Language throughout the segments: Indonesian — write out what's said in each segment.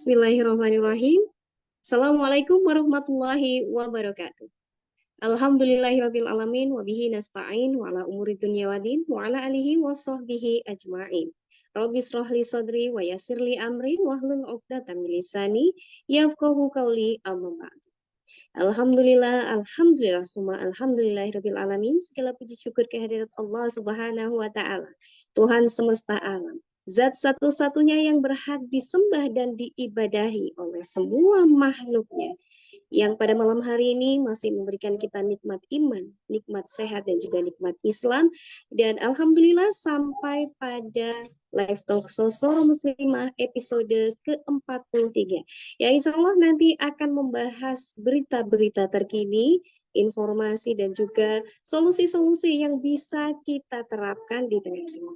Bismillahirrahmanirrahim. Assalamualaikum warahmatullahi wabarakatuh. Alhamdulillahirabbil alamin wa bihi nasta'in wa ala umuri dunya waddin wa ala alihi wa sahbihi ajma'in. Rabbi shrah li sadri wa yassir li amri wahlul 'uqdatam min lisani yafqahu qawli amma ba'd. Alhamdulillah, semua alhamdulillahirabbil alamin. Segala puji syukur kehadirat Allah Subhanahu wa taala, Tuhan semesta alam. Zat satu-satunya yang berhak disembah dan diibadahi oleh semua makhluknya, yang pada malam hari ini masih memberikan kita nikmat iman, nikmat sehat, dan juga nikmat Islam. Dan Alhamdulillah sampai pada live talk Soro Muslimah episode ke-43. Ya insya Allah nanti akan membahas berita-berita terkini, informasi, dan juga solusi-solusi yang bisa kita terapkan di tengah kita.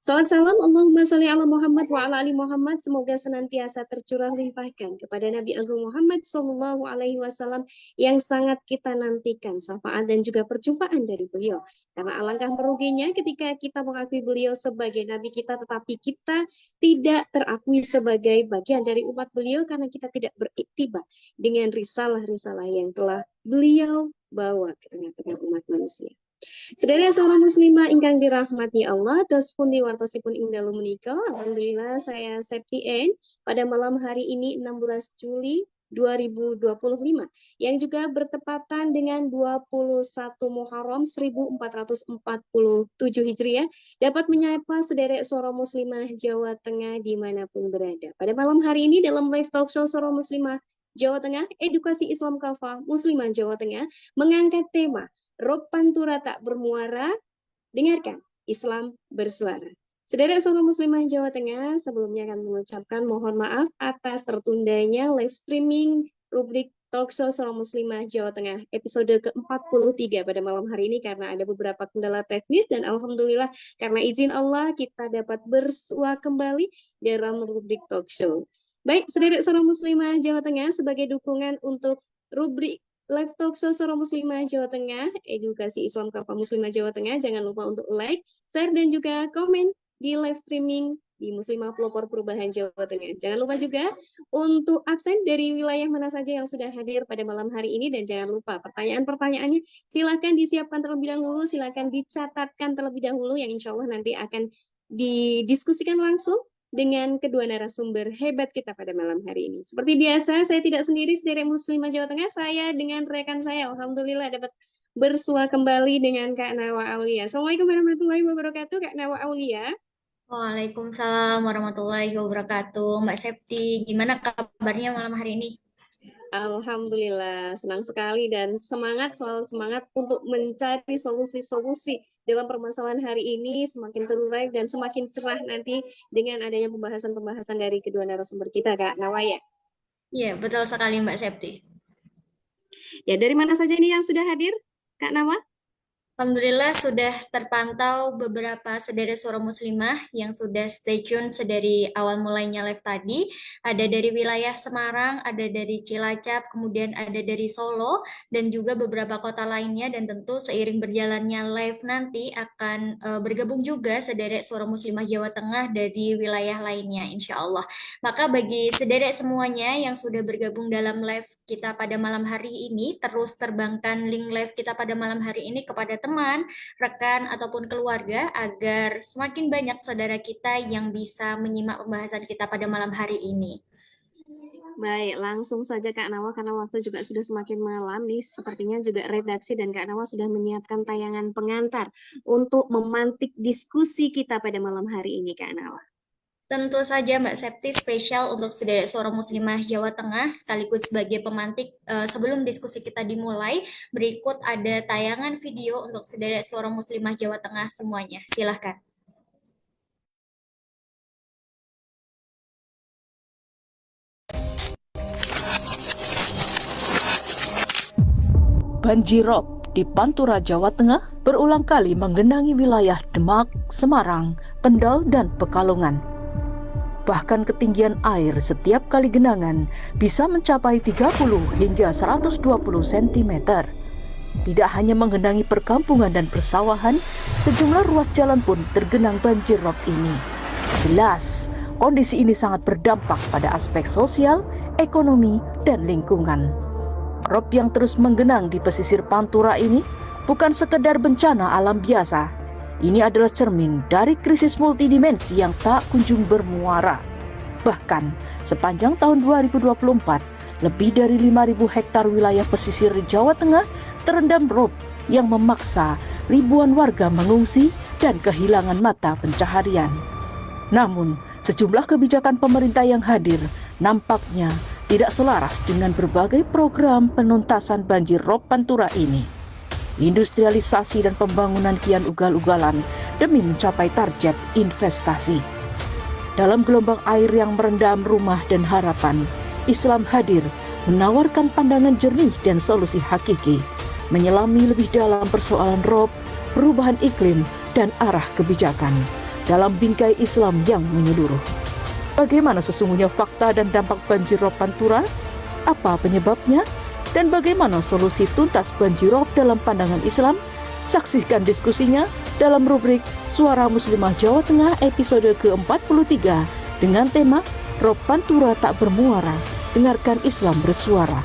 Salam salam Allahumma sholli ala Muhammad wa ala ali Muhammad. Semoga senantiasa tercurah limpahkan kepada Nabi Agung Muhammad Sallallahu Alaihi Wasallam yang sangat kita nantikan syafaat dan juga perjumpaan dari beliau. Karena alangkah meruginya ketika kita mengakui beliau sebagai Nabi kita, tetapi kita tidak terakui sebagai bagian dari umat beliau karena kita tidak beriktibar dengan risalah-risalah yang telah beliau bawa ke tengah-tengah umat manusia. Sedherek seorang muslimah ingkang dirahmati Allah, tos pundi wartosipun ing dalu menika. Alhamdulillah saya Septi N pada malam hari ini 16 Juli 2025 yang juga bertepatan dengan 21 Muharram 1447 Hijriah dapat menyapa sedherek seorang muslimah Jawa Tengah dimanapun berada. Pada malam hari ini dalam live talk show seorang muslimah Jawa Tengah, edukasi Islam Kafah Muslimah Jawa Tengah mengangkat tema Rob Pantura tak bermuara, dengarkan Islam bersuara. Sedherek seorang muslimah Jawa Tengah, sebelumnya akan mengucapkan mohon maaf atas tertundanya live streaming rubrik talk show seorang muslimah Jawa Tengah episode ke-43 pada malam hari ini karena ada beberapa kendala teknis, dan alhamdulillah karena izin Allah kita dapat bersua kembali dalam rubrik talk show. Baik, sedherek seorang muslimah Jawa Tengah, sebagai dukungan untuk rubrik live talk show Soro Muslimah Jawa Tengah, edukasi Islam Kafah Muslimah Jawa Tengah, jangan lupa untuk like, share, dan juga komen di live streaming di Muslimah Pelopor Perubahan Jawa Tengah. Jangan lupa juga untuk absen dari wilayah mana saja yang sudah hadir pada malam hari ini, dan jangan lupa pertanyaan-pertanyaannya silakan disiapkan terlebih dahulu, silakan dicatatkan terlebih dahulu yang insya Allah nanti akan didiskusikan langsung dengan kedua narasumber hebat kita pada malam hari ini. Seperti biasa, saya tidak sendiri, sedherek muslimah Jawa Tengah, saya dengan rekan saya, alhamdulillah dapat bersua kembali dengan Kak Nawa Aulia. Assalamualaikum warahmatullahi wabarakatuh, Kak Nawa Aulia. Waalaikumsalam warahmatullahi wabarakatuh. Mbak Septi, gimana kabarnya malam hari ini? Alhamdulillah, senang sekali dan semangat, selalu semangat untuk mencari solusi-solusi dalam permasalahan hari ini, semakin terurai dan semakin cerah nanti dengan adanya pembahasan-pembahasan dari kedua narasumber kita, Kak Nawaya. Iya, betul sekali Mbak Septi. Ya, dari mana saja ini yang sudah hadir, Kak Nawa? Alhamdulillah sudah terpantau beberapa sedherek suara muslimah yang sudah stay tune sedari awal mulainya live tadi. Ada dari wilayah Semarang, ada dari Cilacap, kemudian ada dari Solo, dan juga beberapa kota lainnya. Dan tentu seiring berjalannya live nanti akan bergabung juga sedherek suara muslimah Jawa Tengah dari wilayah lainnya, insya Allah. Maka bagi sedherek semuanya yang sudah bergabung dalam live kita pada malam hari ini, terus terbangkan link live kita pada malam hari ini kepada teman, rekan, ataupun keluarga agar semakin banyak saudara kita yang bisa menyimak pembahasan kita pada malam hari ini. Baik, langsung saja Kak Nawa karena waktu juga sudah semakin malam nih. Sepertinya juga redaksi dan Kak Nawa sudah menyiapkan tayangan pengantar untuk memantik diskusi kita pada malam hari ini, Kak Nawa. Tentu saja Mbak Septi, spesial untuk sedherek suara muslimah Jawa Tengah sekaligus sebagai pemantik sebelum diskusi kita dimulai. Berikut ada tayangan video untuk sedherek suara muslimah Jawa Tengah semuanya. Silahkan. Banjirop di Pantura, Jawa Tengah berulang kali menggenangi wilayah Demak, Semarang, Kendal, dan Pekalongan. Bahkan ketinggian air setiap kali genangan bisa mencapai 30 hingga 120 cm. Tidak hanya menggenangi perkampungan dan persawahan, sejumlah ruas jalan pun tergenang banjir rob ini. Jelas, Kondisi ini sangat berdampak pada aspek sosial, ekonomi, dan lingkungan. Rob yang terus menggenang di pesisir Pantura ini bukan sekedar bencana alam biasa. Ini adalah cermin dari krisis multidimensi yang tak kunjung bermuara. Bahkan, sepanjang tahun 2024, lebih dari 5.000 hektar wilayah pesisir Jawa Tengah terendam rob yang memaksa ribuan warga mengungsi dan kehilangan mata pencaharian. Namun, sejumlah kebijakan pemerintah yang hadir nampaknya tidak selaras dengan berbagai program penuntasan banjir rob Pantura ini. Industrialisasi dan pembangunan kian ugal-ugalan demi mencapai target investasi. Dalam gelombang air yang merendam rumah dan harapan, Islam hadir menawarkan pandangan jernih dan solusi hakiki, menyelami lebih dalam persoalan rob, perubahan iklim, dan arah kebijakan dalam bingkai Islam yang menyeluruh. Bagaimana sesungguhnya fakta dan dampak banjir rob Pantura? Apa penyebabnya? Dan bagaimana solusi tuntas banjir rob dalam pandangan Islam? Saksikan diskusinya dalam rubrik Suara Muslimah Jawa Tengah episode ke-43 dengan tema Rob Pantura tak bermuara. Dengarkan Islam bersuara.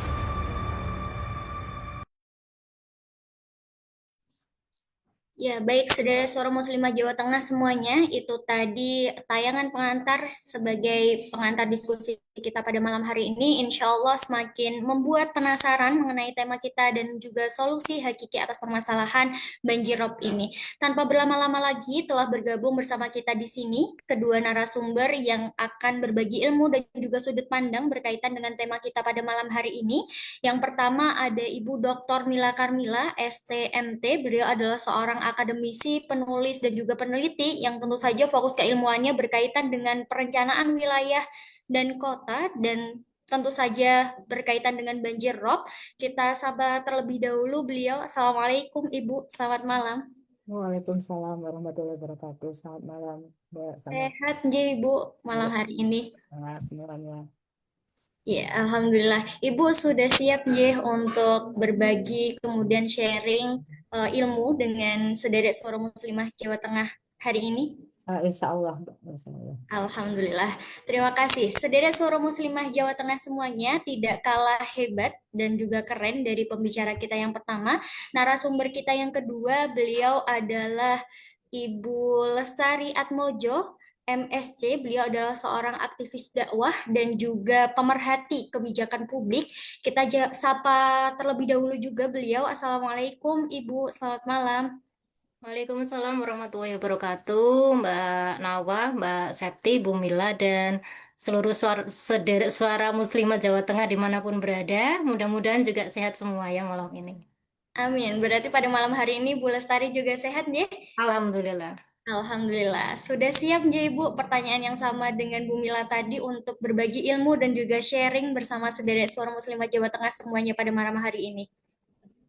Ya, baik, saudara Suara Muslimah Jawa Tengah semuanya, itu tadi tayangan pengantar sebagai pengantar diskusi kita pada malam hari ini. Insya Allah semakin membuat penasaran mengenai tema kita dan juga solusi hakiki atas permasalahan banjir rob ini. Tanpa berlama-lama lagi, telah bergabung bersama kita di sini kedua narasumber yang akan berbagi ilmu dan juga sudut pandang berkaitan dengan tema kita pada malam hari ini. Yang pertama ada Ibu Dr. Mila Karmila, STMT. Beliau adalah seorang akademisi, penulis, dan juga peneliti yang tentu saja fokus keilmuannya berkaitan dengan perencanaan wilayah dan kota, dan tentu saja berkaitan dengan banjir rob. Kita sapa terlebih dahulu beliau. Assalamualaikum Ibu, selamat malam. Waalaikumsalam warahmatullahi wabarakatuh. Selamat malam, Mbak. Sehat nggih Ibu malam hari ini? Semuanya. Ya, Alhamdulillah. Ibu sudah siap ya untuk berbagi kemudian sharing ilmu dengan sederet suara muslimah Jawa Tengah hari ini? Insya Allah, Mbak. Insya Allah. Alhamdulillah. Terima kasih. Sederet suara muslimah Jawa Tengah semuanya tidak kalah hebat dan juga keren dari pembicara kita yang pertama. Narasumber kita yang kedua, beliau adalah Ibu Lestari Atmojo, MSc. Beliau adalah seorang aktivis dakwah dan juga pemerhati kebijakan publik. Kita sapa terlebih dahulu juga beliau. Assalamualaikum Ibu, selamat malam. Waalaikumsalam warahmatullahi wabarakatuh, Mbak Nawa, Mbak Septi, Bu Mila, dan seluruh sedherek suara muslimah Jawa Tengah dimanapun berada. Mudah-mudahan juga sehat semua ya malam ini. Amin. Berarti pada malam hari ini Bu Lestari juga sehat ya? Alhamdulillah. Alhamdulillah. Sudah siap ya Ibu pertanyaan yang sama dengan Bu Mila tadi untuk berbagi ilmu dan juga sharing bersama sedherek suara muslimah Jawa Tengah semuanya pada malam hari ini?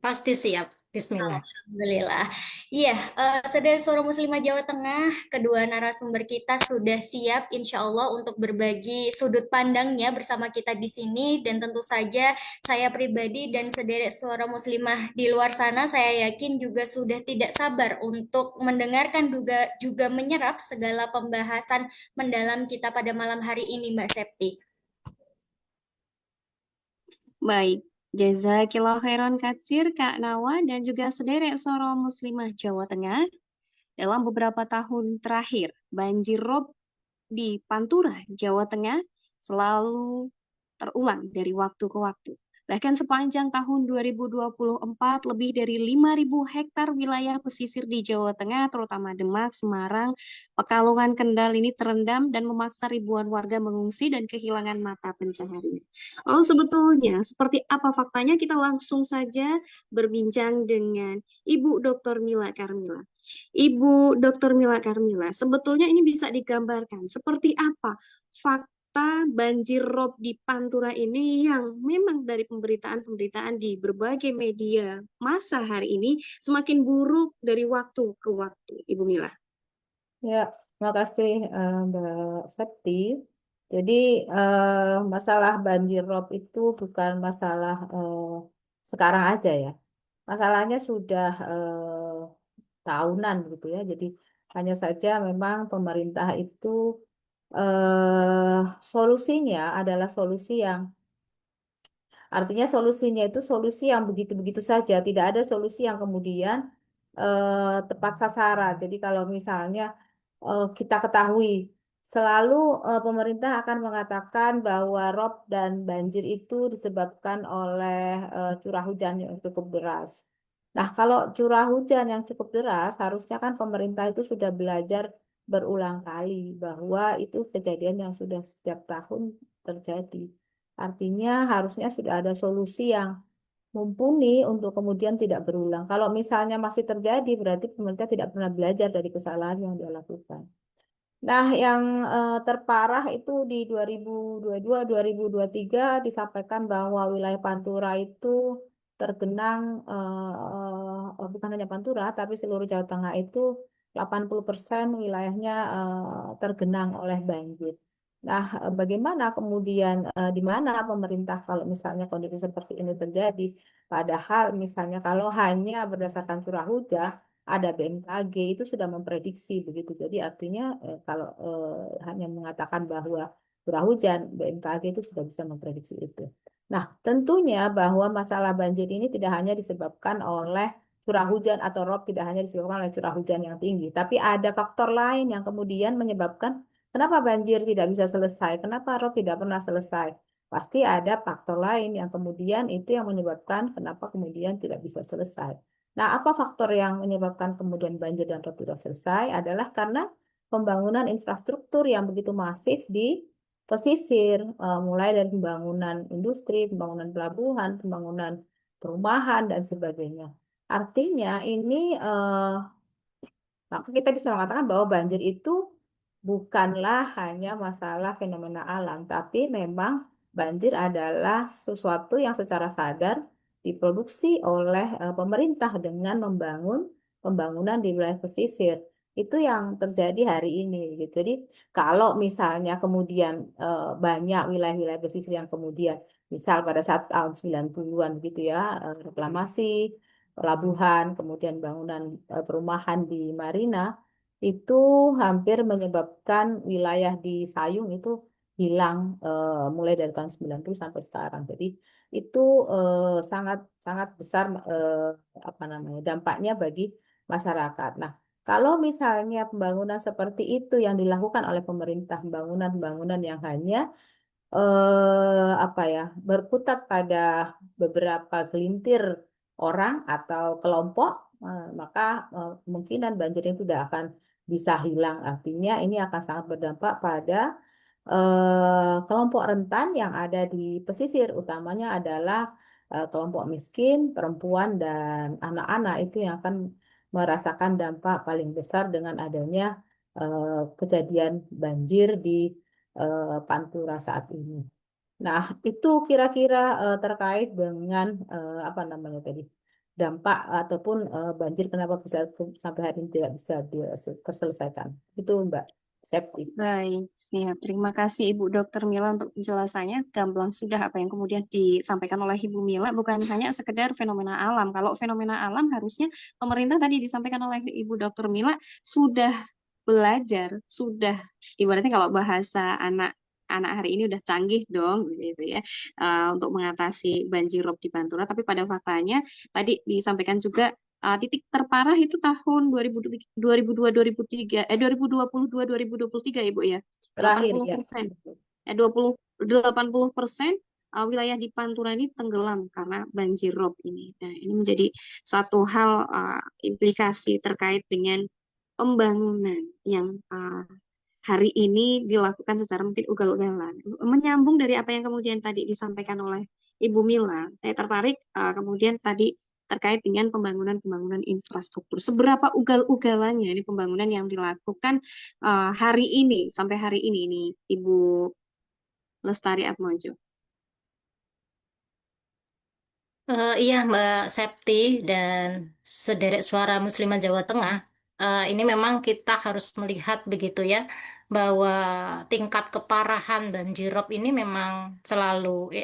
Pasti siap. Bismillah. Alhamdulillah. Iya, sedherek suara muslimah Jawa Tengah, kedua narasumber kita sudah siap insya Allah untuk berbagi sudut pandangnya bersama kita di sini, dan tentu saja saya pribadi dan sedherek suara muslimah di luar sana saya yakin juga sudah tidak sabar untuk mendengarkan juga menyerap segala pembahasan mendalam kita pada malam hari ini, Mbak Septi. Baik, jazakillah khairan katsir Kak Nawa dan juga sederek suara muslimah Jawa Tengah. Dalam beberapa tahun terakhir, banjir rob di Pantura, Jawa Tengah selalu terulang dari waktu ke waktu. Bahkan sepanjang tahun 2024, lebih dari 5.000 hektar wilayah pesisir di Jawa Tengah, terutama Demak, Semarang, Pekalongan, Kendal ini terendam dan memaksa ribuan warga mengungsi dan kehilangan mata pencaharian. Lalu sebetulnya seperti apa faktanya? Kita langsung saja berbincang dengan Ibu Dr. Mila Karmila. Ibu Dr. Mila Karmila, sebetulnya ini bisa digambarkan seperti apa fakta banjir rob di Pantura ini yang memang dari pemberitaan-pemberitaan di berbagai media massa hari ini semakin buruk dari waktu ke waktu, Ibu Mila. Ya, terima kasih Mbak Septi. Jadi masalah banjir rob itu bukan masalah sekarang aja ya. Masalahnya sudah tahunan gitu ya. Jadi hanya saja memang pemerintah itu solusinya adalah solusi yang artinya solusinya itu solusi yang begitu-begitu saja, tidak ada solusi yang kemudian tepat sasaran. Jadi kalau misalnya kita ketahui selalu pemerintah akan mengatakan bahwa rob dan banjir itu disebabkan oleh curah hujan yang cukup deras. Nah, kalau curah hujan yang cukup deras, harusnya kan pemerintah itu sudah belajar berulang kali bahwa itu kejadian yang sudah setiap tahun terjadi. Artinya harusnya sudah ada solusi yang mumpuni untuk kemudian tidak berulang. Kalau misalnya masih terjadi, berarti pemerintah tidak pernah belajar dari kesalahan yang dia lakukan. Nah, yang terparah itu di 2022-2023 disampaikan bahwa wilayah Pantura itu tergenang, bukan hanya Pantura, tapi seluruh Jawa Tengah itu 80% wilayahnya tergenang oleh banjir. Nah, bagaimana kemudian di mana pemerintah kalau misalnya kondisi seperti ini terjadi? Padahal misalnya kalau hanya berdasarkan curah hujan, ada BMKG itu sudah memprediksi begitu. Jadi artinya kalau hanya mengatakan bahwa curah hujan, BMKG itu sudah bisa memprediksi itu. Nah, tentunya bahwa masalah banjir ini tidak hanya disebabkan oleh curah hujan atau rob, tidak hanya disebabkan oleh curah hujan yang tinggi, tapi ada faktor lain yang kemudian menyebabkan kenapa banjir tidak bisa selesai, kenapa rob tidak pernah selesai. Pasti ada faktor lain yang kemudian itu yang menyebabkan kenapa kemudian tidak bisa selesai. Nah, apa faktor yang menyebabkan kemudian banjir dan rob tidak selesai adalah karena pembangunan infrastruktur yang begitu masif di pesisir, mulai dari pembangunan industri, pembangunan pelabuhan, pembangunan perumahan, dan sebagainya. Artinya ini maka kita bisa mengatakan bahwa banjir itu bukanlah hanya masalah fenomena alam, tapi memang banjir adalah sesuatu yang secara sadar diproduksi oleh pemerintah dengan membangun pembangunan di wilayah pesisir. Itu yang terjadi hari ini gitu. Jadi kalau misalnya kemudian banyak wilayah-wilayah pesisir yang kemudian misal pada saat tahun 90-an gitu ya, reklamasi pelabuhan, kemudian bangunan perumahan di Marina itu hampir menyebabkan wilayah di Sayung itu hilang mulai dari tahun 90 sampai sekarang. Jadi itu sangat sangat besar apa namanya dampaknya bagi masyarakat. Nah, kalau misalnya pembangunan seperti itu yang dilakukan oleh pemerintah, pembangunan-pembangunan yang hanya apa ya berkutat pada beberapa gelintir orang atau kelompok, maka kemungkinan banjir itu tidak akan bisa hilang. Artinya ini akan sangat berdampak pada kelompok rentan yang ada di pesisir, utamanya adalah kelompok miskin, perempuan, dan anak-anak itu yang akan merasakan dampak paling besar dengan adanya kejadian banjir di Pantura saat ini. Nah, itu kira-kira terkait dengan apa namanya tadi dampak ataupun banjir kenapa bisa sampai hari ini tidak bisa terselesaikan. Itu Mbak Septi. Baik, siap. Terima kasih Ibu Dokter Mila untuk penjelasannya. Gamblang sudah apa yang kemudian disampaikan oleh Ibu Mila bukan hanya sekedar fenomena alam. Kalau fenomena alam harusnya pemerintah tadi disampaikan oleh Ibu Dokter Mila sudah belajar, sudah ibaratnya kalau bahasa anak hari ini udah canggih dong gitu ya untuk mengatasi banjir rob di Pantura. Tapi pada faktanya tadi disampaikan juga titik terparah itu tahun 2002 2003 2023 Ibu ya. Terakhir ya. 80%. 80% wilayah di Pantura ini tenggelam karena banjir rob ini. Nah, ini menjadi satu hal implikasi terkait dengan pembangunan yang hari ini dilakukan secara mungkin ugal-ugalan. Menyambung dari apa yang kemudian tadi disampaikan oleh Ibu Mila, saya tertarik kemudian tadi terkait dengan pembangunan infrastruktur. Seberapa ugal-ugalannya ini pembangunan yang dilakukan hari ini sampai hari ini Ibu Lestari Atmojo. Iya Mbak Septi dan sederet suara Muslimah Jawa Tengah, ini memang kita harus melihat begitu ya, bahwa tingkat keparahan banjirop ini memang selalu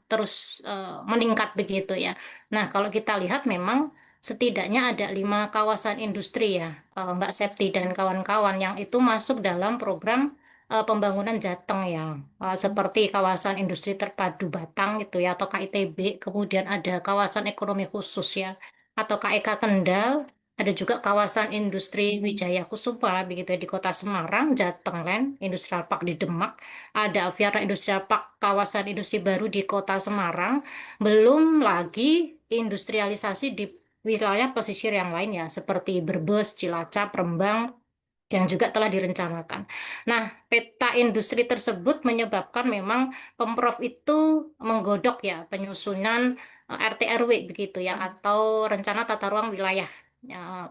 terus meningkat begitu ya. Nah kalau kita lihat memang setidaknya ada 5 kawasan industri ya, Mbak Septi dan kawan-kawan yang itu masuk dalam program pembangunan Jateng ya, seperti kawasan industri terpadu Batang gitu ya, atau KITB, kemudian ada kawasan ekonomi khusus ya, atau KEK Kendal, ada juga kawasan industri Wijaya Kusuma begitu ya, di Kota Semarang, Jateng Land, Industrial Park di Demak, ada Aviara Industrial Park, kawasan industri baru di Kota Semarang, belum lagi industrialisasi di wilayah pesisir yang lain ya, seperti Brebes, Cilacap, Rembang, yang juga telah direncanakan. Nah, peta industri tersebut menyebabkan memang Pemprov itu menggodok ya penyusunan RT RW begitu ya, atau rencana tata ruang wilayah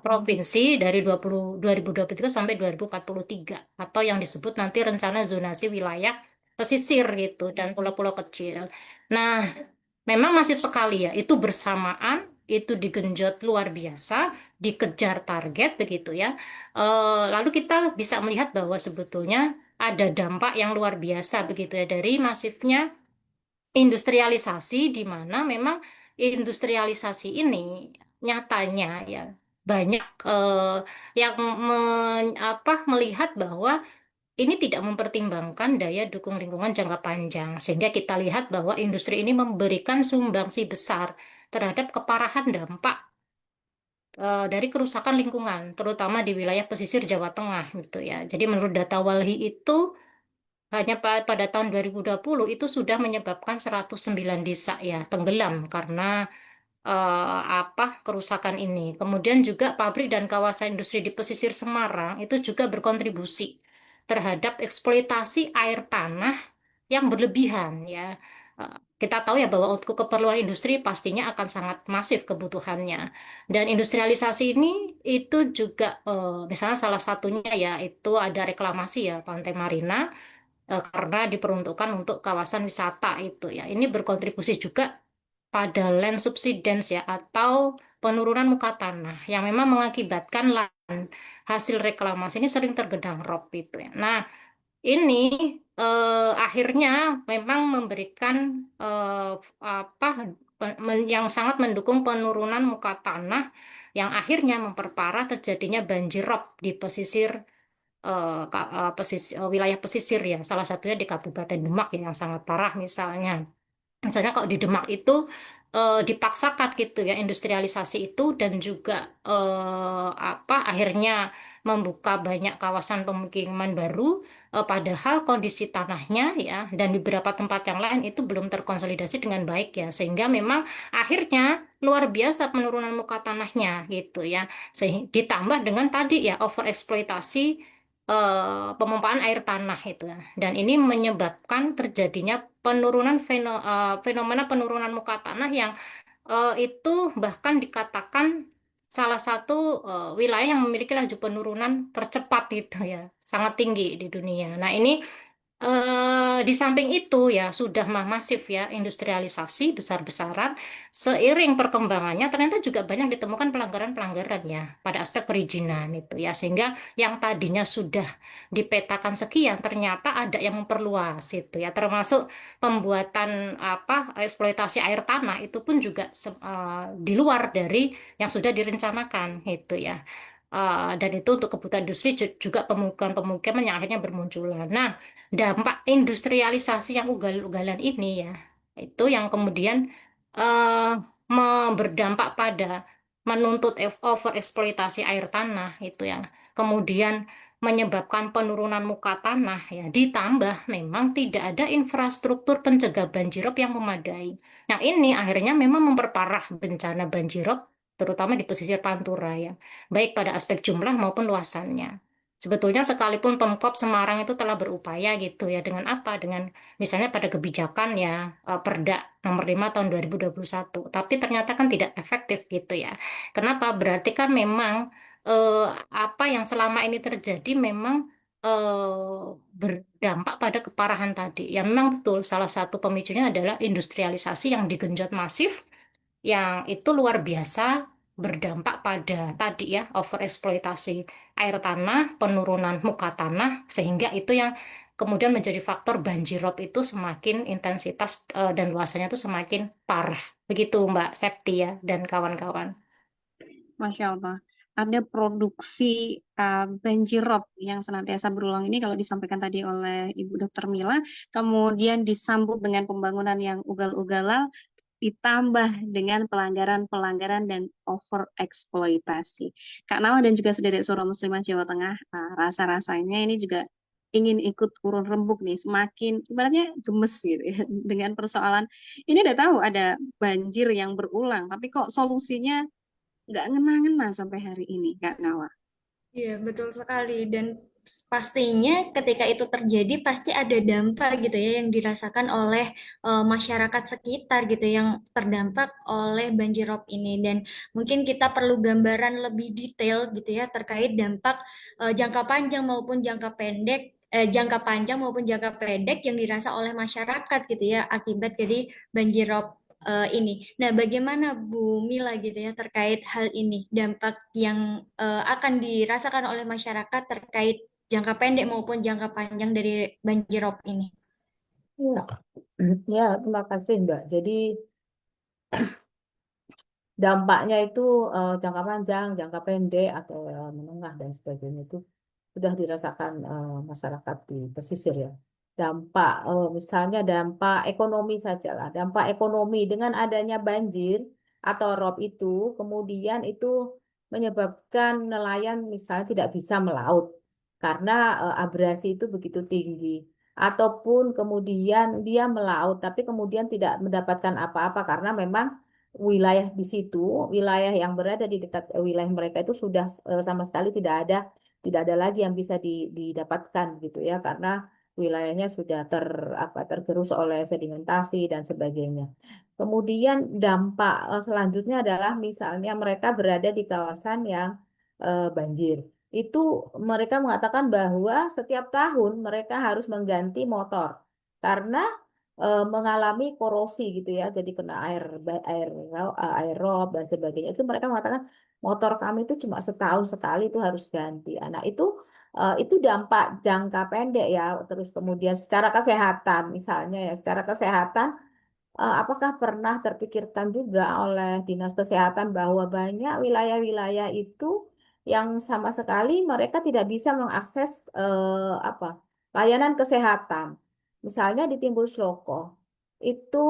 provinsi dari 2023 sampai 2043, atau yang disebut nanti rencana zonasi wilayah pesisir gitu dan pulau-pulau kecil. Nah, memang masif sekali ya, itu bersamaan, itu digenjot luar biasa, dikejar target begitu ya. Lalu kita bisa melihat bahwa sebetulnya ada dampak yang luar biasa begitu ya dari masifnya industrialisasi, di mana memang industrialisasi ini nyatanya ya banyak yang melihat bahwa ini tidak mempertimbangkan daya dukung lingkungan jangka panjang, sehingga kita lihat bahwa industri ini memberikan sumbangsi besar terhadap keparahan dampak dari kerusakan lingkungan, terutama di wilayah pesisir Jawa Tengah gitu ya. Jadi menurut data Walhi itu hanya pada tahun 2020 itu sudah menyebabkan 109 desa ya tenggelam karena kerusakan ini. Kemudian juga pabrik dan kawasan industri di pesisir Semarang itu juga berkontribusi terhadap eksploitasi air tanah yang berlebihan ya. Kita tahu ya bahwa untuk keperluan industri pastinya akan sangat masif kebutuhannya. Dan industrialisasi ini itu juga misalnya salah satunya ya itu ada reklamasi ya Pantai Marina, karena diperuntukkan untuk kawasan wisata itu ya. Ini berkontribusi juga pada land subsidence ya, atau penurunan muka tanah yang memang mengakibatkan lahan hasil reklamasi ini sering tergenang rob itu ya. Nah, ini akhirnya memang memberikan apa yang sangat mendukung penurunan muka tanah yang akhirnya memperparah terjadinya banjir rob di pesisir wilayah pesisir ya, salah satunya di Kabupaten Demak ya, yang sangat parah misalnya. Misalnya kalau di Demak itu dipaksakan gitu ya industrialisasi itu, dan juga akhirnya membuka banyak kawasan pemukiman baru, padahal kondisi tanahnya ya dan di beberapa tempat yang lain itu belum terkonsolidasi dengan baik ya, sehingga memang akhirnya luar biasa penurunan muka tanahnya gitu ya, sehingga ditambah dengan tadi ya overeksploitasi pemumpaan air tanah itu ya. Dan ini menyebabkan terjadinya fenomena penurunan muka tanah yang itu bahkan dikatakan salah satu wilayah yang memiliki laju penurunan tercepat gitu ya, sangat tinggi di dunia. Nah, ini di samping itu ya sudah masif ya industrialisasi besar-besaran, seiring perkembangannya ternyata juga banyak ditemukan pelanggaran-pelanggaran ya pada aspek perizinan itu ya, sehingga yang tadinya sudah dipetakan sekian ternyata ada yang memperluas itu ya, termasuk pembuatan eksploitasi air tanah itu pun juga di luar dari yang sudah direncanakan itu ya. Dan itu untuk kebutuhan industri juga pemukiman-pemukiman yang akhirnya bermunculan. Nah, dampak industrialisasi yang ugal-ugalan ini ya, itu yang kemudian eh, berdampak pada menuntut overeksploitasi air tanah itu ya. Kemudian menyebabkan penurunan muka tanah ya, ditambah memang tidak ada infrastruktur pencegah banjirop yang memadai. Nah, ini akhirnya memang memperparah bencana banjirop terutama di pesisir Pantura ya, baik pada aspek jumlah maupun luasannya. Sebetulnya sekalipun Pemkop Semarang itu telah berupaya gitu ya, dengan apa? Dengan misalnya pada kebijakan ya Perda nomor 5 tahun 2021. Tapi ternyata kan tidak efektif gitu ya. Kenapa? Berarti kan memang eh, apa yang selama ini terjadi memang berdampak pada keparahan tadi. Ya memang betul salah satu pemicunya adalah industrialisasi yang digenjot masif, yang itu luar biasa berdampak pada tadi ya overeksploitasi air tanah, penurunan muka tanah, sehingga itu yang kemudian menjadi faktor banjirop itu semakin intensitas dan luasannya itu semakin parah. Begitu Mbak Septi ya dan kawan-kawan. Masya Allah. ada produksi banjirop yang senantiasa berulang ini kalau disampaikan tadi oleh Ibu Dr. Mila, kemudian disambut dengan pembangunan yang ugal-ugalan, ditambah dengan pelanggaran-pelanggaran dan over eksploitasi. Kak Nawa dan juga Saudara Suara Muslimah Jawa Tengah, rasa-rasanya ini juga ingin ikut urun rembuk nih, semakin ibaratnya gemes gitu ya dengan persoalan ini. Udah tahu ada banjir yang berulang, tapi kok solusinya nggak ngena-ngena sampai hari ini, Kak Nawa. Iya, betul sekali. Dan pastinya ketika itu terjadi pasti ada dampak gitu ya yang dirasakan oleh masyarakat sekitar gitu yang terdampak oleh banjirop ini. Dan mungkin kita perlu gambaran lebih detail gitu ya terkait dampak jangka panjang maupun jangka pendek. Jangka panjang maupun jangka pendek yang dirasa oleh masyarakat gitu ya akibat dari banjirop ini. Nah, bagaimana Bu Mila gitu ya terkait hal ini, dampak yang akan dirasakan oleh masyarakat terkait jangka pendek maupun jangka panjang dari banjirop ini? Ya, ya, terima kasih Mbak. Jadi dampaknya itu jangka panjang, jangka pendek, atau menengah dan sebagainya itu sudah dirasakan masyarakat di pesisir ya. Dampak, misalnya dampak ekonomi saja lah. Dampak ekonomi dengan adanya banjir atau rob itu, kemudian itu menyebabkan nelayan misalnya tidak bisa melaut karena abrasi itu begitu tinggi. Ataupun kemudian dia melaut, tapi kemudian tidak mendapatkan apa-apa karena memang wilayah di situ, wilayah yang berada di dekat wilayah mereka itu sudah sama sekali tidak ada lagi yang bisa didapatkan gitu ya karena wilayahnya sudah tergerus oleh sedimentasi dan sebagainya. Kemudian dampak selanjutnya adalah misalnya mereka berada di kawasan yang banjir. Itu mereka mengatakan bahwa setiap tahun mereka harus mengganti motor karena mengalami korosi gitu ya, jadi kena air rob dan sebagainya. Itu mereka mengatakan motor kami itu cuma setahun sekali itu harus ganti. Nah, itu dampak jangka pendek ya. Terus kemudian secara kesehatan misalnya ya, secara kesehatan apakah pernah terpikirkan juga oleh Dinas Kesehatan bahwa banyak wilayah-wilayah itu yang sama sekali mereka tidak bisa mengakses layanan kesehatan. Misalnya di Timbul Sloko, itu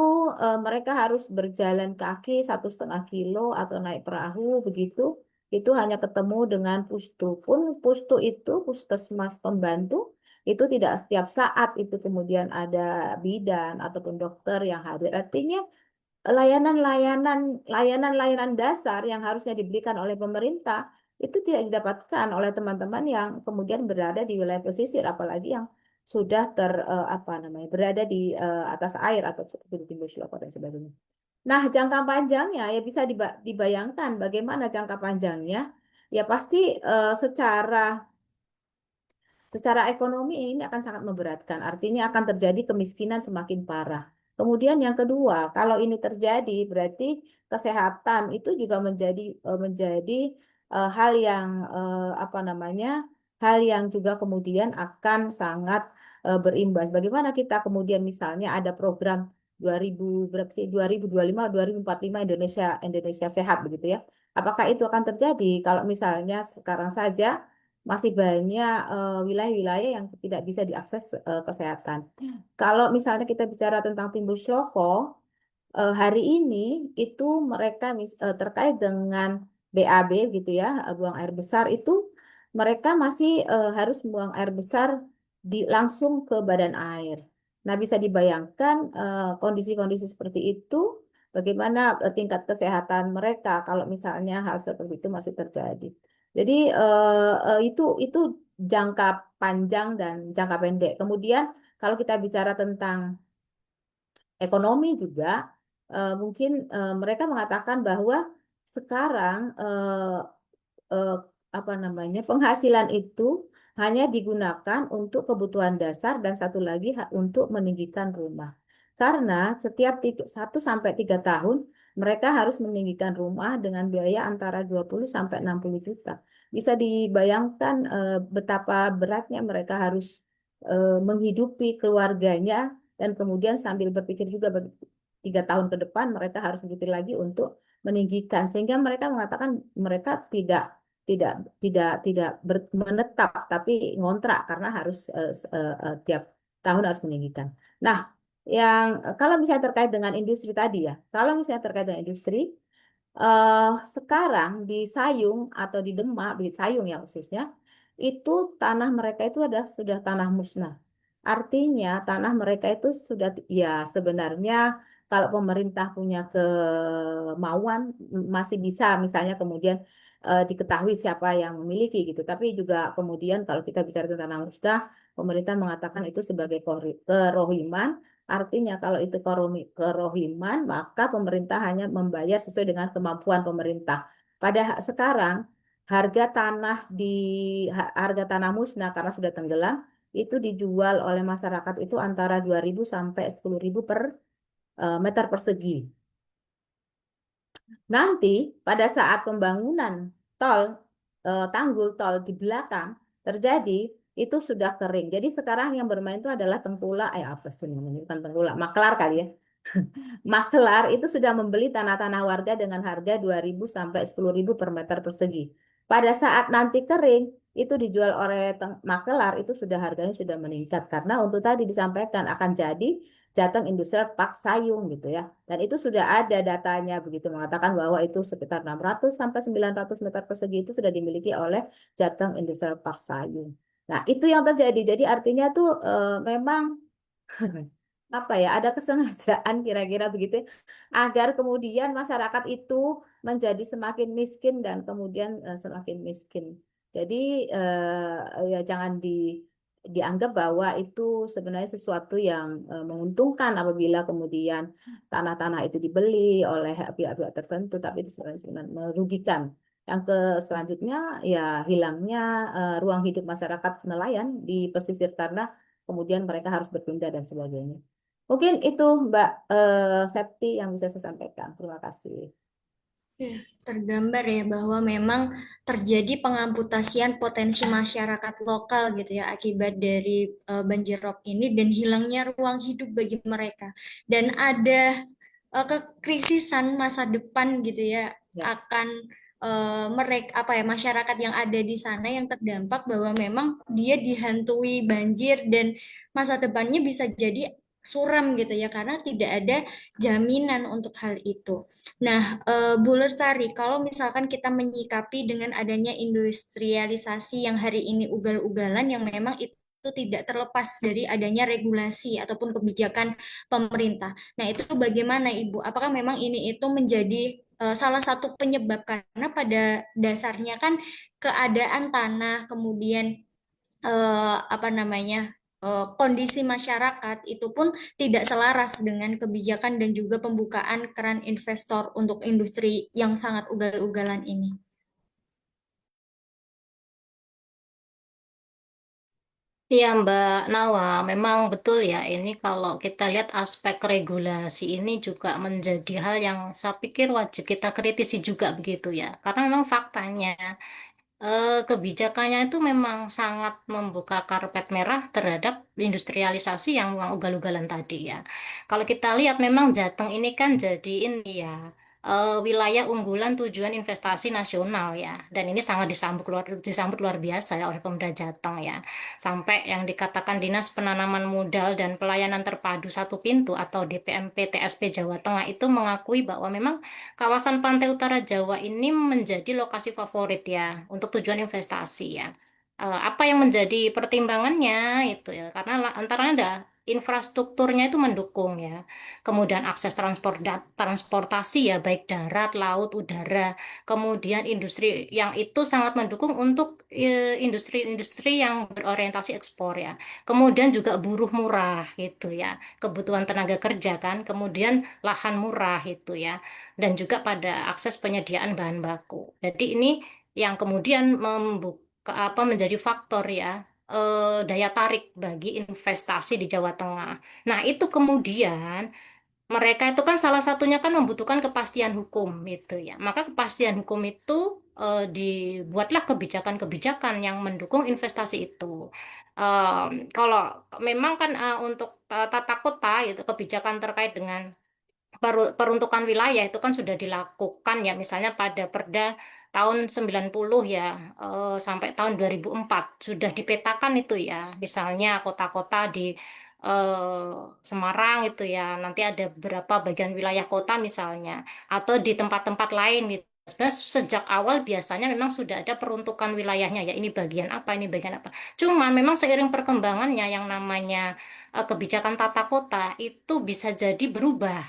mereka harus berjalan kaki 1,5 kilo atau naik perahu begitu. Itu hanya ketemu dengan pustu. Pun pustu itu puskesmas pembantu itu tidak setiap saat itu kemudian ada bidan ataupun dokter yang hadir. Artinya layanan-layanan dasar yang harusnya diberikan oleh pemerintah itu tidak didapatkan oleh teman-teman yang kemudian berada di wilayah pesisir, apalagi yang sudah berada di atas air atau seperti di Timbul Sulawesi dan sebagainya. Nah, jangka panjangnya ya bisa dibayangkan bagaimana jangka panjangnya. Ya pasti secara ekonomi ini akan sangat memberatkan, artinya akan terjadi kemiskinan semakin parah. Kemudian yang kedua, kalau ini terjadi berarti kesehatan itu juga menjadi hal yang hal yang juga kemudian akan sangat berimbas. Bagaimana kita kemudian misalnya ada program 2000 berapa sih 2025 2045 Indonesia sehat begitu ya. Apakah itu akan terjadi kalau misalnya sekarang saja masih banyak wilayah-wilayah yang tidak bisa diakses kesehatan. Kalau misalnya kita bicara tentang Timbul Sloko, hari ini itu mereka terkait dengan BAB gitu ya, buang air besar itu mereka masih harus buang air besar langsung ke badan air. Nah, bisa dibayangkan kondisi-kondisi seperti itu, bagaimana tingkat kesehatan mereka kalau misalnya hal seperti itu masih terjadi. Jadi itu jangka panjang dan jangka pendek. Kemudian kalau kita bicara tentang ekonomi juga, mungkin mereka mengatakan bahwa sekarang eh, penghasilan itu hanya digunakan untuk kebutuhan dasar dan satu lagi untuk meninggikan rumah. Karena setiap 1 sampai 3 tahun mereka harus meninggikan rumah dengan biaya antara 20 sampai 60 juta. Bisa dibayangkan betapa beratnya mereka harus menghidupi keluarganya dan kemudian sambil berpikir juga 3 tahun ke depan mereka harus berpikir lagi untuk meninggikan, sehingga mereka mengatakan mereka tidak menetap tapi ngontrak karena harus tiap tahun harus meninggikan. Nah, kalau misalnya terkait dengan industri tadi ya, kalau misalnya terkait dengan industri, sekarang di Sayung atau di Demak, di Sayung ya khususnya, itu tanah mereka itu sudah tanah musnah. Artinya tanah mereka itu sudah, ya sebenarnya kalau pemerintah punya kemauan masih bisa misalnya kemudian diketahui siapa yang memiliki gitu. Tapi juga kemudian kalau kita bicara tentang tanah musnah, pemerintah mengatakan itu sebagai kerohiman. Artinya kalau itu kerohiman, maka pemerintah hanya membayar sesuai dengan kemampuan pemerintah. Pada sekarang harga tanah musnah karena sudah tenggelam itu dijual oleh masyarakat itu antara 2.000 sampai 10.000 per meter persegi. Nanti pada saat pembangunan tol, tanggul tol di belakang terjadi, itu sudah kering. Jadi sekarang yang bermain itu adalah tengkulak, apa sih namanya? Bukan tengkulak, maklar kali ya. Makelar itu sudah membeli tanah-tanah warga dengan harga 2.000 sampai 10.000 per meter persegi. Pada saat nanti kering, itu dijual oleh makelar, itu sudah harganya sudah meningkat. Karena untuk tadi disampaikan akan jadi Jateng Industrial Park Sayung gitu ya. Dan itu sudah ada datanya begitu mengatakan bahwa itu sekitar 600 sampai 900 meter persegi itu sudah dimiliki oleh Jateng Industrial Park Sayung. Nah, itu yang terjadi. Jadi artinya tuh memang apa ya, ada kesengajaan kira-kira begitu ya, agar kemudian masyarakat itu menjadi semakin miskin dan kemudian semakin miskin. Jadi ya jangan dianggap bahwa itu sebenarnya sesuatu yang menguntungkan apabila kemudian tanah-tanah itu dibeli oleh pihak-pihak tertentu, tapi itu sebenarnya merugikan. Yang selanjutnya ya hilangnya ruang hidup masyarakat nelayan di pesisir karena kemudian mereka harus berpindah dan sebagainya. Mungkin itu Mbak Septi yang bisa saya sampaikan. Terima kasih. Ya, tergambar ya bahwa memang terjadi pengamputasian potensi masyarakat lokal gitu ya akibat dari banjir rob ini dan hilangnya ruang hidup bagi mereka. Dan ada kekrisisan masa depan gitu ya Ya. akan mereka apa ya masyarakat yang ada di sana yang terdampak bahwa memang dia dihantui banjir dan masa depannya bisa jadi suram gitu ya karena tidak ada jaminan untuk hal itu. Nah, Bu Lestari, kalau misalkan kita menyikapi dengan adanya industrialisasi yang hari ini ugal-ugalan yang memang itu tidak terlepas dari adanya regulasi ataupun kebijakan pemerintah. Nah, itu bagaimana Ibu? Apakah memang ini itu menjadi salah satu penyebab karena pada dasarnya kan keadaan tanah kemudian apa namanya kondisi masyarakat itu pun tidak selaras dengan kebijakan dan juga pembukaan keran investor untuk industri yang sangat ugal-ugalan ini. Iya Mbak Nawa, memang betul ya. Ini kalau kita lihat aspek regulasi ini juga menjadi hal yang saya pikir wajib kita kritisi juga begitu ya. Karena memang faktanya kebijakannya itu memang sangat membuka karpet merah terhadap industrialisasi yang memang ugal-ugalan tadi ya. Kalau kita lihat memang Jateng ini kan jadi ini ya wilayah unggulan tujuan investasi nasional ya. Dan ini sangat disambut luar biasa ya oleh Pemda Jateng ya. Sampai yang dikatakan Dinas Penanaman Modal dan Pelayanan Terpadu Satu Pintu atau DPMP TSP Jawa Tengah itu mengakui bahwa memang kawasan Pantai Utara Jawa ini menjadi lokasi favorit ya untuk tujuan investasi ya. Apa yang menjadi pertimbangannya itu ya karena antaranya ada infrastrukturnya itu mendukung ya. Kemudian akses transportasi ya baik darat, laut, udara. Kemudian industri yang itu sangat mendukung untuk industri-industri yang berorientasi ekspor ya. Kemudian juga buruh murah gitu ya. Kebutuhan tenaga kerja kan. Kemudian lahan murah itu ya dan juga pada akses penyediaan bahan baku. Jadi ini yang kemudian membuka apa menjadi faktor ya daya tarik bagi investasi di Jawa Tengah. Nah, itu kemudian mereka itu kan salah satunya kan membutuhkan kepastian hukum itu ya. Maka kepastian hukum itu dibuatlah kebijakan-kebijakan yang mendukung investasi itu. Kalau memang kan untuk tata kota itu kebijakan terkait dengan peruntukan wilayah itu kan sudah dilakukan ya, misalnya pada Perda tahun 90 ya, sampai tahun 2004 sudah dipetakan itu ya. Misalnya kota-kota di Semarang itu ya, nanti ada beberapa bagian wilayah kota misalnya, atau di tempat-tempat lain gitu. Sebenarnya sejak awal biasanya memang sudah ada peruntukan wilayahnya ya, ini bagian apa, ini bagian apa. Cuman memang seiring perkembangannya yang namanya kebijakan tata kota itu bisa jadi berubah.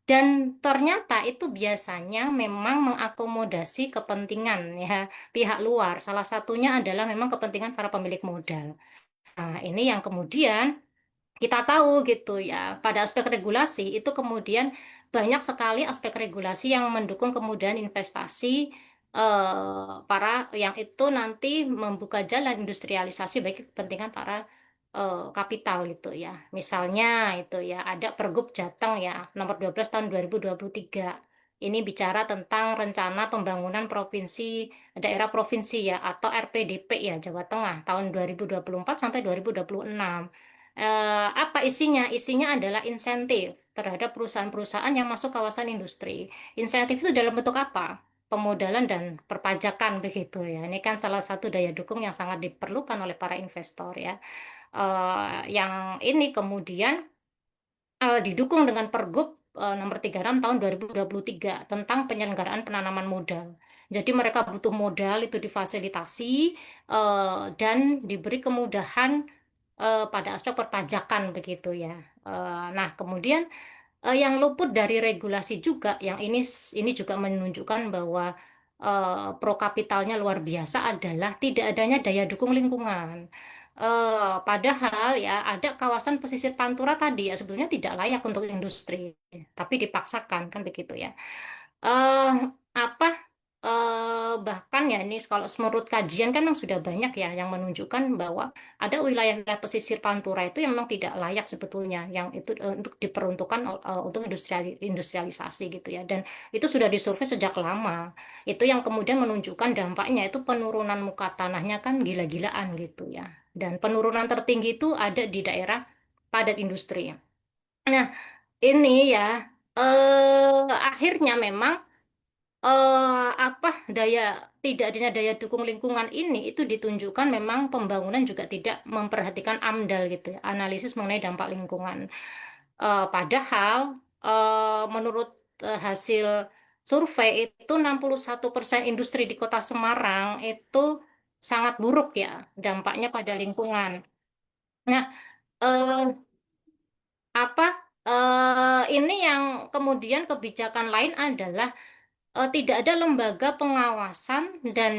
Dan ternyata itu biasanya memang mengakomodasi kepentingan ya pihak luar. Salah satunya adalah memang kepentingan para pemilik modal. Nah, ini yang kemudian kita tahu gitu ya. Pada aspek regulasi itu kemudian banyak sekali aspek regulasi yang mendukung kemudahan investasi para yang itu nanti membuka jalan industrialisasi bagi kepentingan para kapital gitu ya. Misalnya itu ya ada Pergub Jateng ya nomor 12 tahun 2023. Ini bicara tentang rencana pembangunan provinsi daerah provinsi ya atau RPDP ya Jawa Tengah tahun 2024 sampai 2026. Apa isinya? Isinya adalah insentif terhadap perusahaan-perusahaan yang masuk kawasan industri. Insentif itu dalam bentuk apa? Pemodalan dan perpajakan begitu ya. Ini kan salah satu daya dukung yang sangat diperlukan oleh para investor ya. Yang ini kemudian didukung dengan Pergub nomor 36 tahun 2023 tentang penyelenggaraan penanaman modal. Jadi mereka butuh modal itu difasilitasi dan diberi kemudahan pada aspek perpajakan begitu ya. Nah, kemudian yang luput dari regulasi juga, yang ini juga menunjukkan bahwa pro kapitalnya luar biasa adalah tidak adanya daya dukung lingkungan. Padahal ya ada kawasan pesisir Pantura tadi ya sebetulnya tidak layak untuk industri, tapi dipaksakan kan begitu ya. eh Apa bahkan ya ini kalau menurut kajian kan memang sudah banyak ya yang menunjukkan bahwa ada wilayah-wilayah pesisir Pantura itu yang memang tidak layak sebetulnya yang itu untuk diperuntukkan untuk industrialisasi gitu ya, dan itu sudah disurvei sejak lama. Itu yang kemudian menunjukkan dampaknya itu penurunan muka tanahnya kan gila-gilaan gitu ya, dan penurunan tertinggi itu ada di daerah padat industri. Nah, ini ya akhirnya memang apa daya tidak adanya daya dukung lingkungan ini itu ditunjukkan memang pembangunan juga tidak memperhatikan AMDAL gitu ya, analisis mengenai dampak lingkungan. Padahal menurut hasil survei itu 61% industri di Kota Semarang itu sangat buruk ya dampaknya pada lingkungan. Nah, eh, apa ini yang kemudian kebijakan lain adalah tidak ada lembaga pengawasan dan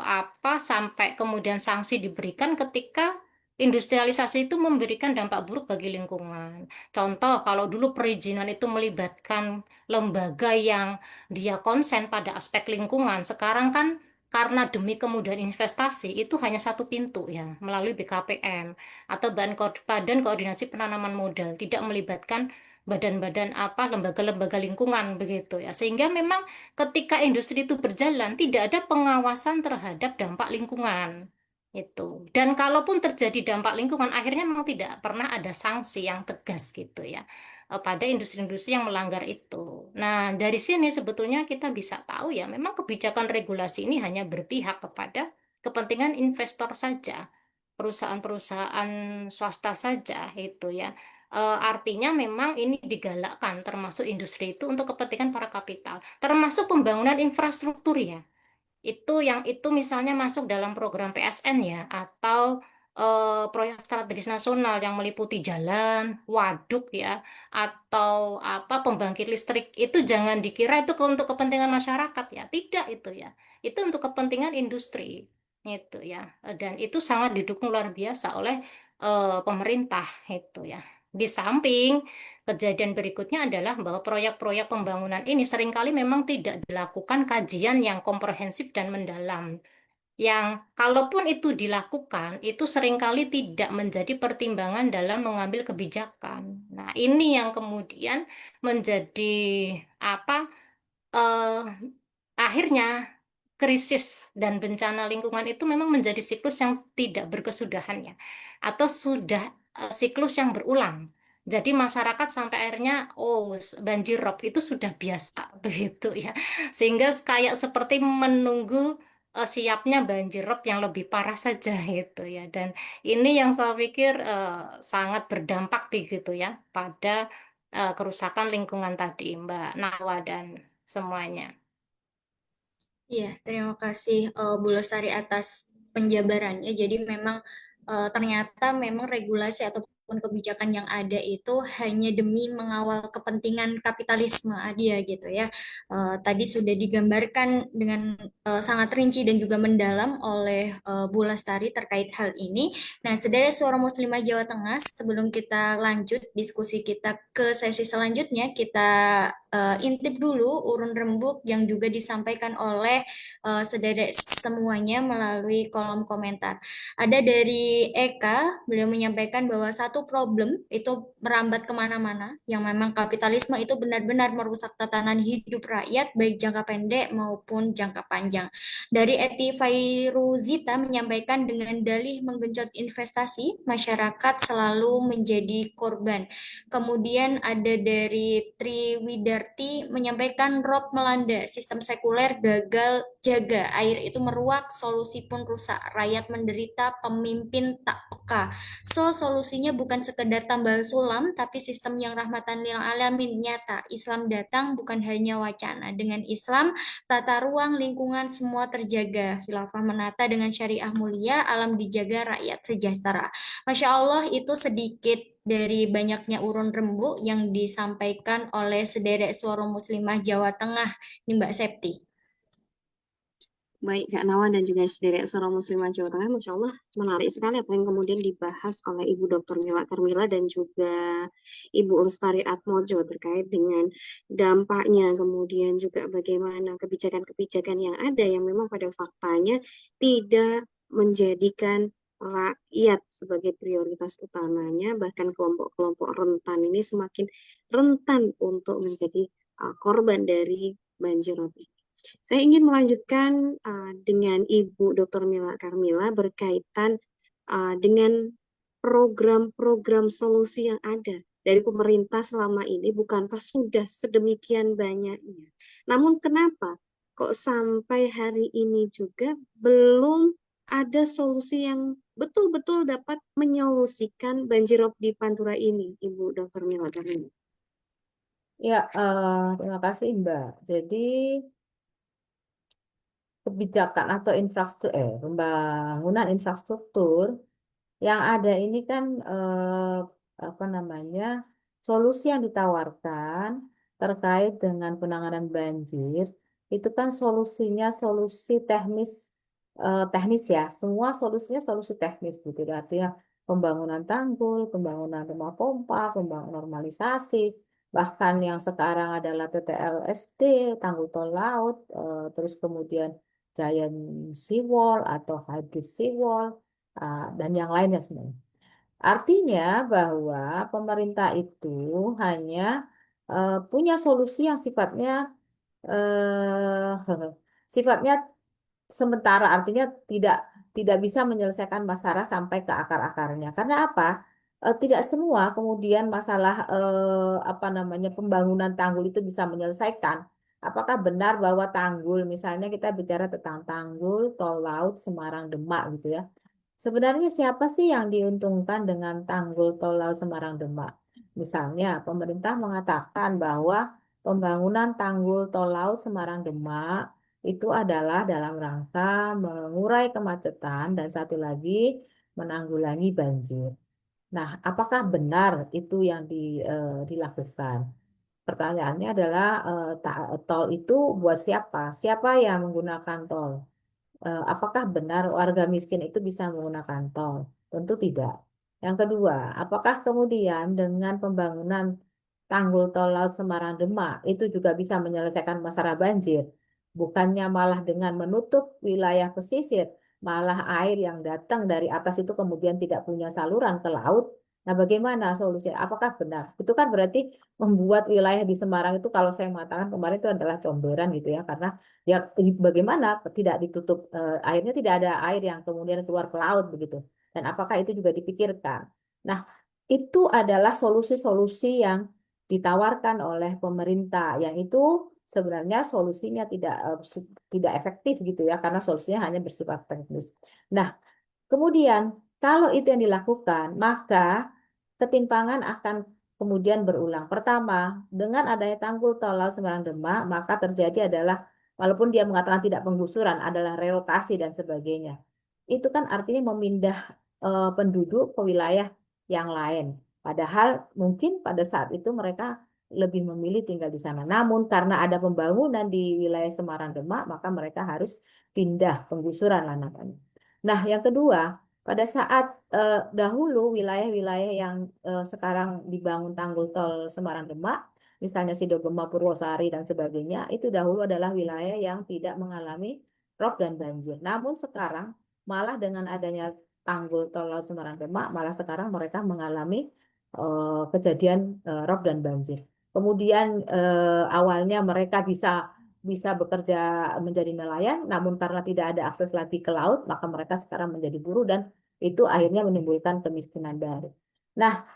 apa sampai kemudian sanksi diberikan ketika industrialisasi itu memberikan dampak buruk bagi lingkungan. Contoh, kalau dulu perizinan itu melibatkan lembaga yang dia konsen pada aspek lingkungan, sekarang kan karena demi kemudahan investasi itu hanya satu pintu ya, melalui BKPM atau Badan Koordinasi Penanaman Modal, tidak melibatkan badan-badan apa lembaga-lembaga lingkungan begitu ya, sehingga memang ketika industri itu berjalan tidak ada pengawasan terhadap dampak lingkungan itu, dan kalaupun terjadi dampak lingkungan akhirnya memang tidak pernah ada sanksi yang tegas gitu ya pada industri-industri yang melanggar itu. Nah, dari sini sebetulnya kita bisa tahu ya memang kebijakan regulasi ini hanya berpihak kepada kepentingan investor saja, perusahaan-perusahaan swasta saja itu ya. Artinya memang ini digalakkan termasuk industri itu untuk kepentingan para kapital, termasuk pembangunan infrastruktur ya. Itu yang itu misalnya masuk dalam program PSN ya atau proyek strategis nasional yang meliputi jalan, waduk ya, atau apa pembangkit listrik itu jangan dikira itu untuk kepentingan masyarakat ya. Tidak itu ya. Itu untuk kepentingan industri itu ya. Dan itu sangat didukung luar biasa oleh pemerintah itu ya. Di samping kejadian berikutnya adalah bahwa proyek-proyek pembangunan ini seringkali memang tidak dilakukan kajian yang komprehensif dan mendalam. Yang kalaupun itu dilakukan, itu seringkali tidak menjadi pertimbangan dalam mengambil kebijakan. Nah, ini yang kemudian menjadi apa? eh, Akhirnya krisis dan bencana lingkungan itu memang menjadi siklus yang tidak berkesudahan ya, atau sudah siklus yang berulang. Jadi masyarakat sampai akhirnya, oh banjir rob itu sudah biasa begitu ya. Sehingga kayak seperti menunggu siapnya banjir rob yang lebih parah saja gitu ya. Dan ini yang saya pikir sangat berdampak begitu ya pada kerusakan lingkungan tadi, Mbak Nawa dan semuanya. Iya, terima kasih Bu Lestari atas penjabarannya. Jadi memang ternyata memang regulasi ataupun kebijakan yang ada itu hanya demi mengawal kepentingan kapitalisme dia gitu ya. Tadi sudah digambarkan dengan sangat rinci dan juga mendalam oleh Bu Lestari terkait hal ini. Nah, saudara Suara Muslimah Jawa Tengah, sebelum kita lanjut diskusi kita ke sesi selanjutnya, kita intip dulu urun rembuk yang juga disampaikan oleh saudara semuanya melalui kolom komentar. Ada dari Eka, beliau menyampaikan bahwa satu problem itu merambat kemana-mana, yang memang kapitalisme itu benar-benar merusak tatanan hidup rakyat, baik jangka pendek maupun jangka panjang. Dari Eti Fairuzita menyampaikan dengan dalih menggenjot investasi, masyarakat selalu menjadi korban. Kemudian ada dari Tri Widarti menyampaikan rob melanda, sistem sekuler gagal jaga, air itu meruak, solusi pun rusak, rakyat menderita, pemimpin tak peka. So, solusinya bukan sekedar tambal sulam, tapi sistem yang rahmatan lil alamin nyata. Islam datang bukan hanya wacana. Dengan Islam, tata ruang, lingkungan semua terjaga. Khilafah menata dengan syariah mulia, alam dijaga, rakyat sejahtera. Masya Allah, itu sedikit dari banyaknya urun rembuk yang disampaikan oleh Sederek Suara Muslimah Jawa Tengah, nih Mbak Septi. Baik Kak Nawa dan juga dari Suara Muslimah Jawa Tengah, Masya Allah menarik sekali apa yang kemudian dibahas oleh Ibu Dr. Mila Karmila dan juga Ibu Lestari Atmojo terkait dengan dampaknya, kemudian juga bagaimana kebijakan-kebijakan yang ada yang memang pada faktanya tidak menjadikan rakyat sebagai prioritas utamanya, bahkan kelompok-kelompok rentan ini semakin rentan untuk menjadi korban dari banjir rob ini. Saya ingin melanjutkan dengan Ibu Dr. Mila Karmila berkaitan dengan program-program solusi yang ada dari pemerintah selama ini, bukankah sudah sedemikian banyaknya? Namun kenapa kok sampai hari ini juga belum ada solusi yang betul-betul dapat menyolusikan banjirop di Pantura ini, Ibu Dr. Mila Karmila? Ya, terima kasih Mbak. Jadi kebijakan atau pembangunan infrastruktur yang ada ini kan apa namanya solusi yang ditawarkan terkait dengan penanganan banjir itu kan solusinya solusi teknis ya, semua solusinya solusi teknis gitu. Artinya pembangunan tanggul, pembangunan rumah pompa, pembangunan normalisasi, bahkan yang sekarang adalah TTLSD, tanggul tol laut, terus kemudian giant seawall atau hybrid seawall, dan yang lainnya sebenarnya. Artinya bahwa pemerintah itu hanya punya solusi yang sifatnya sifatnya sementara, artinya tidak tidak bisa menyelesaikan masalah sampai ke akar-akarnya. Karena apa? Tidak semua kemudian masalah apa namanya pembangunan tanggul itu bisa menyelesaikan. Apakah benar bahwa tanggul, misalnya kita bicara tentang tanggul tol laut Semarang Demak gitu ya. Sebenarnya siapa sih yang diuntungkan dengan tanggul tol laut Semarang Demak? Misalnya pemerintah mengatakan bahwa pembangunan tanggul tol laut Semarang Demak itu adalah dalam rangka mengurai kemacetan dan satu lagi menanggulangi banjir. Nah, apakah benar itu yang dilakukan? Pertanyaannya adalah tol itu buat siapa? Siapa yang menggunakan tol? Apakah benar warga miskin itu bisa menggunakan tol? Tentu tidak. Yang kedua, apakah kemudian dengan pembangunan tanggul tol Laut Semarang Demak itu juga bisa menyelesaikan masalah banjir? Bukannya malah dengan menutup wilayah pesisir, malah air yang datang dari atas itu kemudian tidak punya saluran ke laut. Nah, bagaimana solusinya? Apakah benar? Itu kan berarti membuat wilayah di Semarang itu kalau saya mengatakan kemarin itu adalah comberan gitu ya, karena ya bagaimana tidak ditutup airnya, tidak ada air yang kemudian keluar ke laut begitu. Dan apakah itu juga dipikirkan? Nah, itu adalah solusi-solusi yang ditawarkan oleh pemerintah, yang itu sebenarnya solusinya tidak efektif gitu ya, karena solusinya hanya bersifat teknis. Nah, kemudian kalau itu yang dilakukan, maka ketimpangan akan kemudian berulang. Pertama, dengan adanya tanggul tol Laut Semarang Demak, maka terjadi adalah, walaupun dia mengatakan tidak penggusuran, adalah relokasi dan sebagainya. Itu kan artinya memindah penduduk ke wilayah yang lain. Padahal mungkin pada saat itu mereka lebih memilih tinggal di sana. Namun karena ada pembangunan di wilayah Semarang Demak, maka mereka harus pindah, penggusuran lah namanya. Nah, yang kedua, pada saat dahulu wilayah-wilayah yang sekarang dibangun tanggul tol Semarang Demak, misalnya Sidogema, Purwosari dan sebagainya, itu dahulu adalah wilayah yang tidak mengalami rob dan banjir. Namun sekarang malah dengan adanya tanggul tol Laut Semarang Demak, malah sekarang mereka mengalami kejadian rob dan banjir. Kemudian awalnya mereka bisa bekerja menjadi nelayan, namun karena tidak ada akses lagi ke laut, maka mereka sekarang menjadi buruh dan itu akhirnya menimbulkan kemiskinan baru. Nah,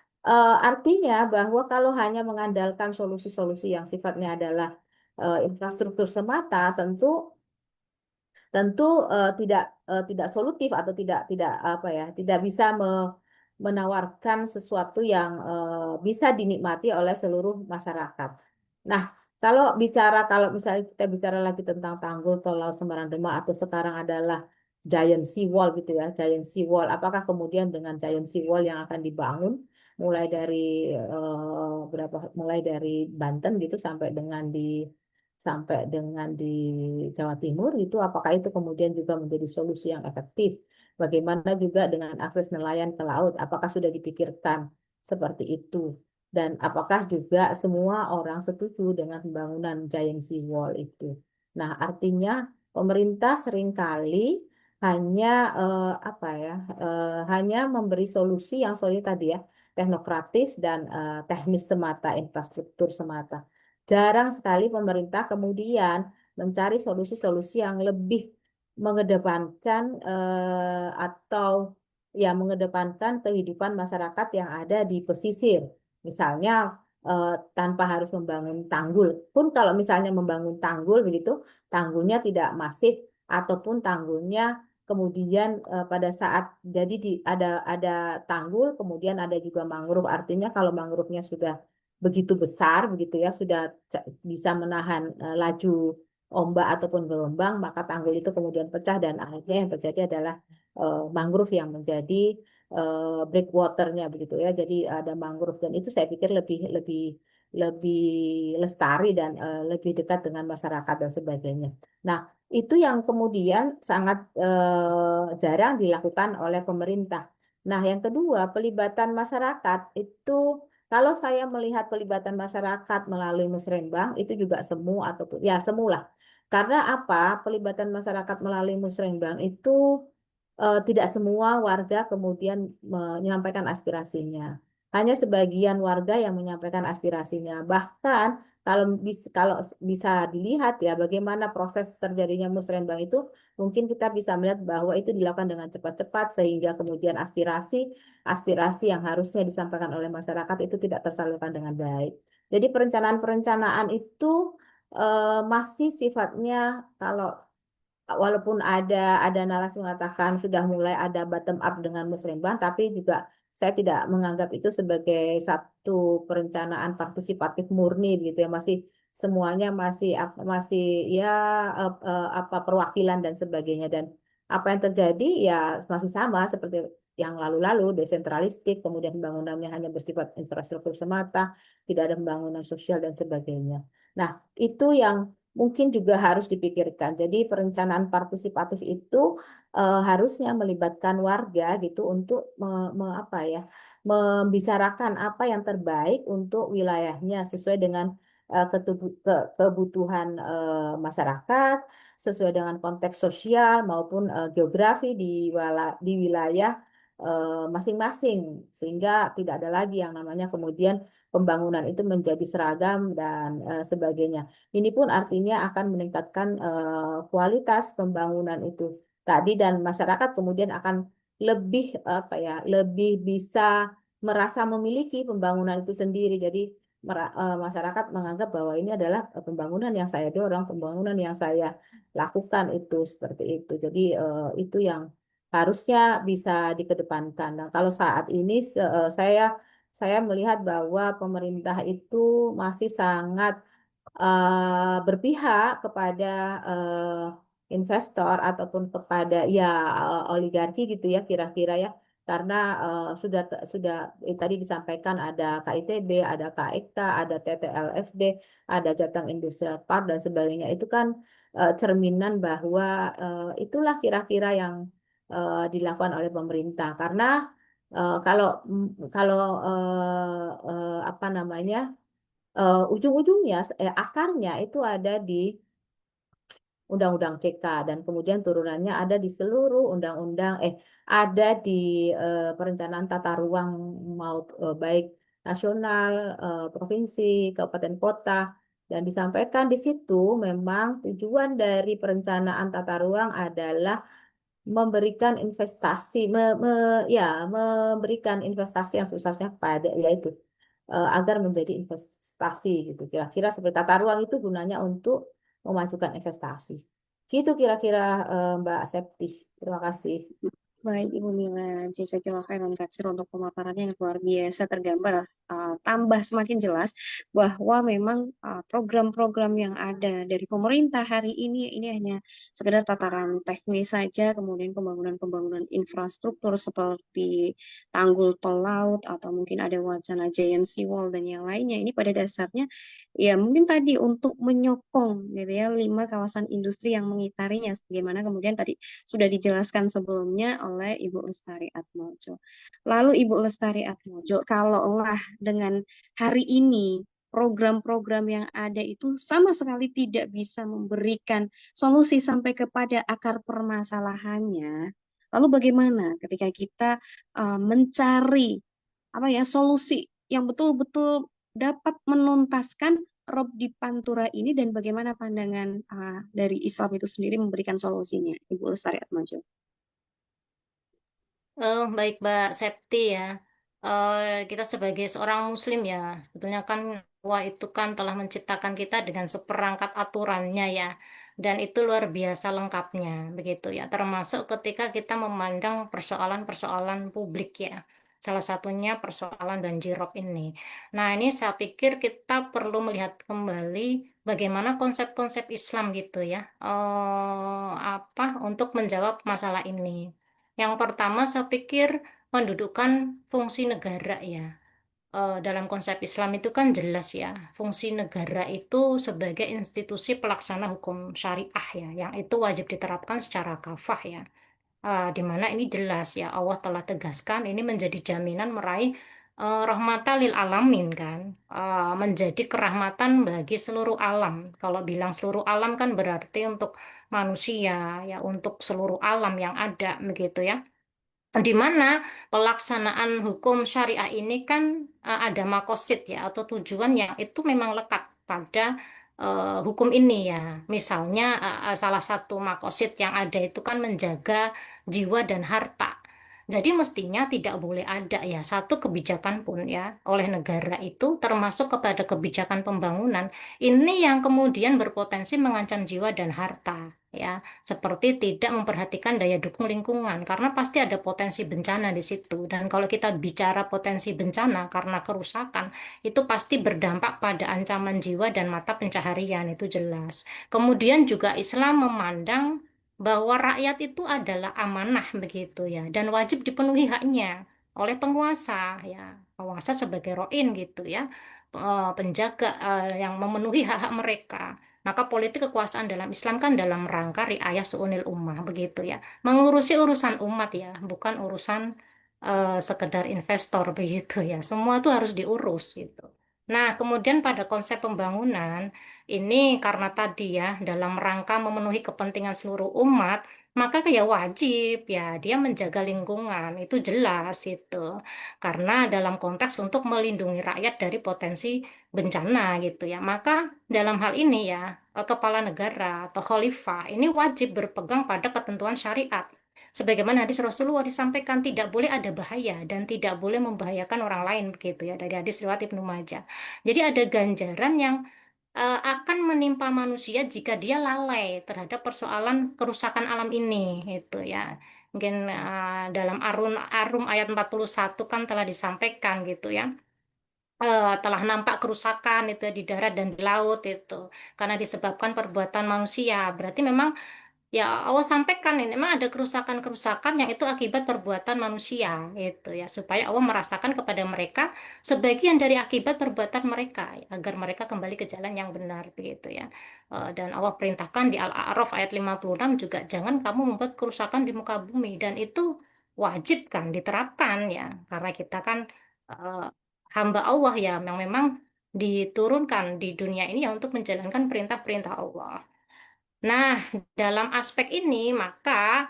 artinya bahwa kalau hanya mengandalkan solusi-solusi yang sifatnya adalah infrastruktur semata, tentu tentu tidak solutif atau tidak apa ya, tidak bisa menawarkan sesuatu yang bisa dinikmati oleh seluruh masyarakat. Nah, kalau misalnya kita bicara lagi tentang tanggul tol Laut Semarang Demak atau sekarang adalah giant seawall gitu ya, giant seawall, apakah kemudian dengan giant seawall yang akan dibangun mulai dari Banten gitu sampai dengan di Jawa Timur itu, apakah itu kemudian juga menjadi solusi yang efektif? Bagaimana juga dengan akses nelayan ke laut? Apakah sudah dipikirkan seperti itu? Dan apakah juga semua orang setuju dengan pembangunan giant seawall itu? Nah, artinya pemerintah seringkali hanya hanya memberi solusi yang sorry tadi ya, teknokratis dan teknis semata, infrastruktur semata. Jarang sekali pemerintah kemudian mencari solusi-solusi yang lebih mengedepankan atau ya mengedepankan kehidupan masyarakat yang ada di pesisir. Misalnya tanpa harus membangun tanggul. Pun kalau misalnya membangun tanggul begitu, tanggulnya tidak masif ataupun tanggulnya kemudian pada saat jadi ada tanggul, kemudian ada juga mangrove. Artinya kalau mangrove-nya sudah begitu besar begitu ya, sudah bisa menahan laju ombak ataupun gelombang, maka tanggul itu kemudian pecah dan akhirnya yang terjadi adalah mangrove yang menjadi breakwaternya begitu ya. Jadi ada mangrove dan itu saya pikir lebih lebih lebih lestari dan lebih dekat dengan masyarakat dan sebagainya. Nah, itu yang kemudian sangat jarang dilakukan oleh pemerintah. Nah, yang kedua, pelibatan masyarakat itu kalau saya melihat pelibatan masyarakat melalui musrembang itu juga semu ataupun ya semu lah. Karena apa? Pelibatan masyarakat melalui musrembang itu tidak semua warga kemudian menyampaikan aspirasinya. Hanya sebagian warga yang menyampaikan aspirasinya. Bahkan kalau bisa dilihat ya bagaimana proses terjadinya musrembang itu, mungkin kita bisa melihat bahwa itu dilakukan dengan cepat-cepat sehingga kemudian aspirasi yang harusnya disampaikan oleh masyarakat itu tidak tersalurkan dengan baik. Jadi perencanaan-perencanaan itu masih sifatnya kalau walaupun ada narasi mengatakan sudah mulai ada bottom up dengan musrembang, tapi juga saya tidak menganggap itu sebagai satu perencanaan partisipatif murni gitu ya, masih semuanya masih ya apa perwakilan dan sebagainya, dan apa yang terjadi ya masih sama seperti yang lalu-lalu, desentralistik, kemudian pembangunannya hanya bersifat infrastruktur semata, tidak ada pembangunan sosial dan sebagainya. Nah, itu yang mungkin juga harus dipikirkan. Jadi perencanaan partisipatif itu harusnya melibatkan warga gitu untuk membicarakan apa yang terbaik untuk wilayahnya sesuai dengan kebutuhan masyarakat, sesuai dengan konteks sosial maupun geografi di wilayah masing-masing, sehingga tidak ada lagi yang namanya kemudian pembangunan itu menjadi seragam dan sebagainya. Ini pun artinya akan meningkatkan kualitas pembangunan itu tadi dan masyarakat kemudian akan lebih lebih bisa merasa memiliki pembangunan itu sendiri. Jadi masyarakat menganggap bahwa ini adalah pembangunan yang saya dorong, pembangunan yang saya lakukan itu seperti itu. Jadi itu yang harusnya bisa dikedepankan. Nah, kalau saat ini saya melihat bahwa pemerintah itu masih sangat berpihak kepada investor ataupun kepada ya oligarki gitu ya kira-kira ya, karena sudah tadi disampaikan ada KITB, ada KEK, ada TTLFD, ada Jateng Industrial Park dan sebagainya. Itu kan cerminan bahwa itulah kira-kira yang dilakukan oleh pemerintah. Karena kalau apa namanya, ujung-ujungnya akarnya itu ada di Undang-Undang CK dan kemudian turunannya ada di seluruh undang-undang ada di perencanaan tata ruang mau baik nasional, provinsi, kabupaten kota, dan disampaikan di situ memang tujuan dari perencanaan tata ruang adalah memberikan investasi memberikan investasi yang susahnya pada yaitu agar menjadi investasi gitu. Kira-kira seperti tata ruang itu gunanya untuk memajukan investasi. Gitu kira-kira Mbak Septi. Terima kasih. Baik, Ibu Mila, jazakillah khairan katsir untuk pemaparannya yang luar biasa tergambar, tambah semakin jelas bahwa memang program-program yang ada dari pemerintah hari ini hanya sekedar tataran teknis saja, kemudian pembangunan-pembangunan infrastruktur seperti tanggul tol laut atau mungkin ada wacana giant sea wall dan yang lainnya. Ini pada dasarnya ya mungkin tadi untuk menyokong gitu ya 5 kawasan industri yang mengitarinya, sebagaimana kemudian tadi sudah dijelaskan sebelumnya oleh Ibu Lestari Atmojo. Lalu Ibu Lestari Atmojo, kalaulah dengan hari ini program-program yang ada itu sama sekali tidak bisa memberikan solusi sampai kepada akar permasalahannya, lalu bagaimana ketika kita mencari apa ya solusi yang betul-betul dapat menuntaskan Rob di Pantura ini dan bagaimana pandangan dari Islam itu sendiri memberikan solusinya, Ibu Lestari Atmajo? Oh, baik Mbak Septi ya. Kita sebagai seorang Muslim ya, sebetulnya kan wah itu kan telah menciptakan kita dengan seperangkat aturannya ya, dan itu luar biasa lengkapnya begitu ya. Termasuk ketika kita memandang persoalan-persoalan publik ya. Salah satunya persoalan banjirop ini. Nah, ini saya pikir kita perlu melihat kembali bagaimana konsep-konsep Islam gitu ya, apa untuk menjawab masalah ini. Yang pertama, saya pikir mendudukan fungsi negara ya. Dalam konsep Islam itu kan jelas ya, fungsi negara itu sebagai institusi pelaksana hukum syariah ya, yang itu wajib diterapkan secara kafah ya. Di mana ini jelas ya, Allah telah tegaskan ini menjadi jaminan meraih rahmatan lil alamin kan. Menjadi kerahmatan bagi seluruh alam. Kalau bilang seluruh alam kan berarti untuk manusia ya, untuk seluruh alam yang ada begitu ya, di mana pelaksanaan hukum syariah ini kan ada makosid ya atau tujuan yang itu memang lekat pada hukum ini ya. Misalnya salah satu makosid yang ada itu kan menjaga jiwa dan harta. Jadi mestinya tidak boleh ada ya satu kebijakan pun ya oleh negara itu termasuk kepada kebijakan pembangunan ini yang kemudian berpotensi mengancam jiwa dan harta ya, seperti tidak memperhatikan daya dukung lingkungan karena pasti ada potensi bencana di situ. Dan kalau kita bicara potensi bencana karena kerusakan, itu pasti berdampak pada ancaman jiwa dan mata pencaharian, itu jelas. Kemudian juga Islam memandang bahwa rakyat itu adalah amanah begitu ya dan wajib dipenuhi haknya oleh penguasa ya. Penguasa sebagai roin gitu ya. Penjaga yang memenuhi hak-hak mereka. Maka politik kekuasaan dalam Islam kan dalam rangka riayah suunil ummah begitu ya. Mengurusi urusan umat ya, bukan urusan sekedar investor begitu ya. Semua itu harus diurus gitu. Nah, kemudian pada konsep pembangunan ini karena tadi ya dalam rangka memenuhi kepentingan seluruh umat, maka kayak wajib ya dia menjaga lingkungan itu jelas itu. Karena dalam konteks untuk melindungi rakyat dari potensi bencana gitu ya. Maka dalam hal ini ya, kepala negara atau khalifah ini wajib berpegang pada ketentuan syariat Sebagaimana hadis Rasulullah disampaikan tidak boleh ada bahaya dan tidak boleh membahayakan orang lain begitu ya dari hadis riwayat Ibnu Majah. Jadi ada ganjaran yang akan menimpa manusia jika dia lalai terhadap persoalan kerusakan alam ini itu ya. Mungkin dalam Arum ayat 41 kan telah disampaikan gitu ya. Telah nampak kerusakan itu di darat dan di laut itu karena disebabkan perbuatan manusia. Berarti memang ya, Allah sampaikan ini memang ada kerusakan-kerusakan yang itu akibat perbuatan manusia, itu ya, supaya Allah merasakan kepada mereka sebagian dari akibat perbuatan mereka, ya, agar mereka kembali ke jalan yang benar, begitu ya. Dan Allah perintahkan di Al-A'raf ayat 56 juga, jangan kamu membuat kerusakan di muka bumi, dan itu wajib kan diterapkan ya, karena kita kan eh, hamba Allah ya, yang memang diturunkan di dunia ini ya untuk menjalankan perintah-perintah Allah. Nah, dalam aspek ini, maka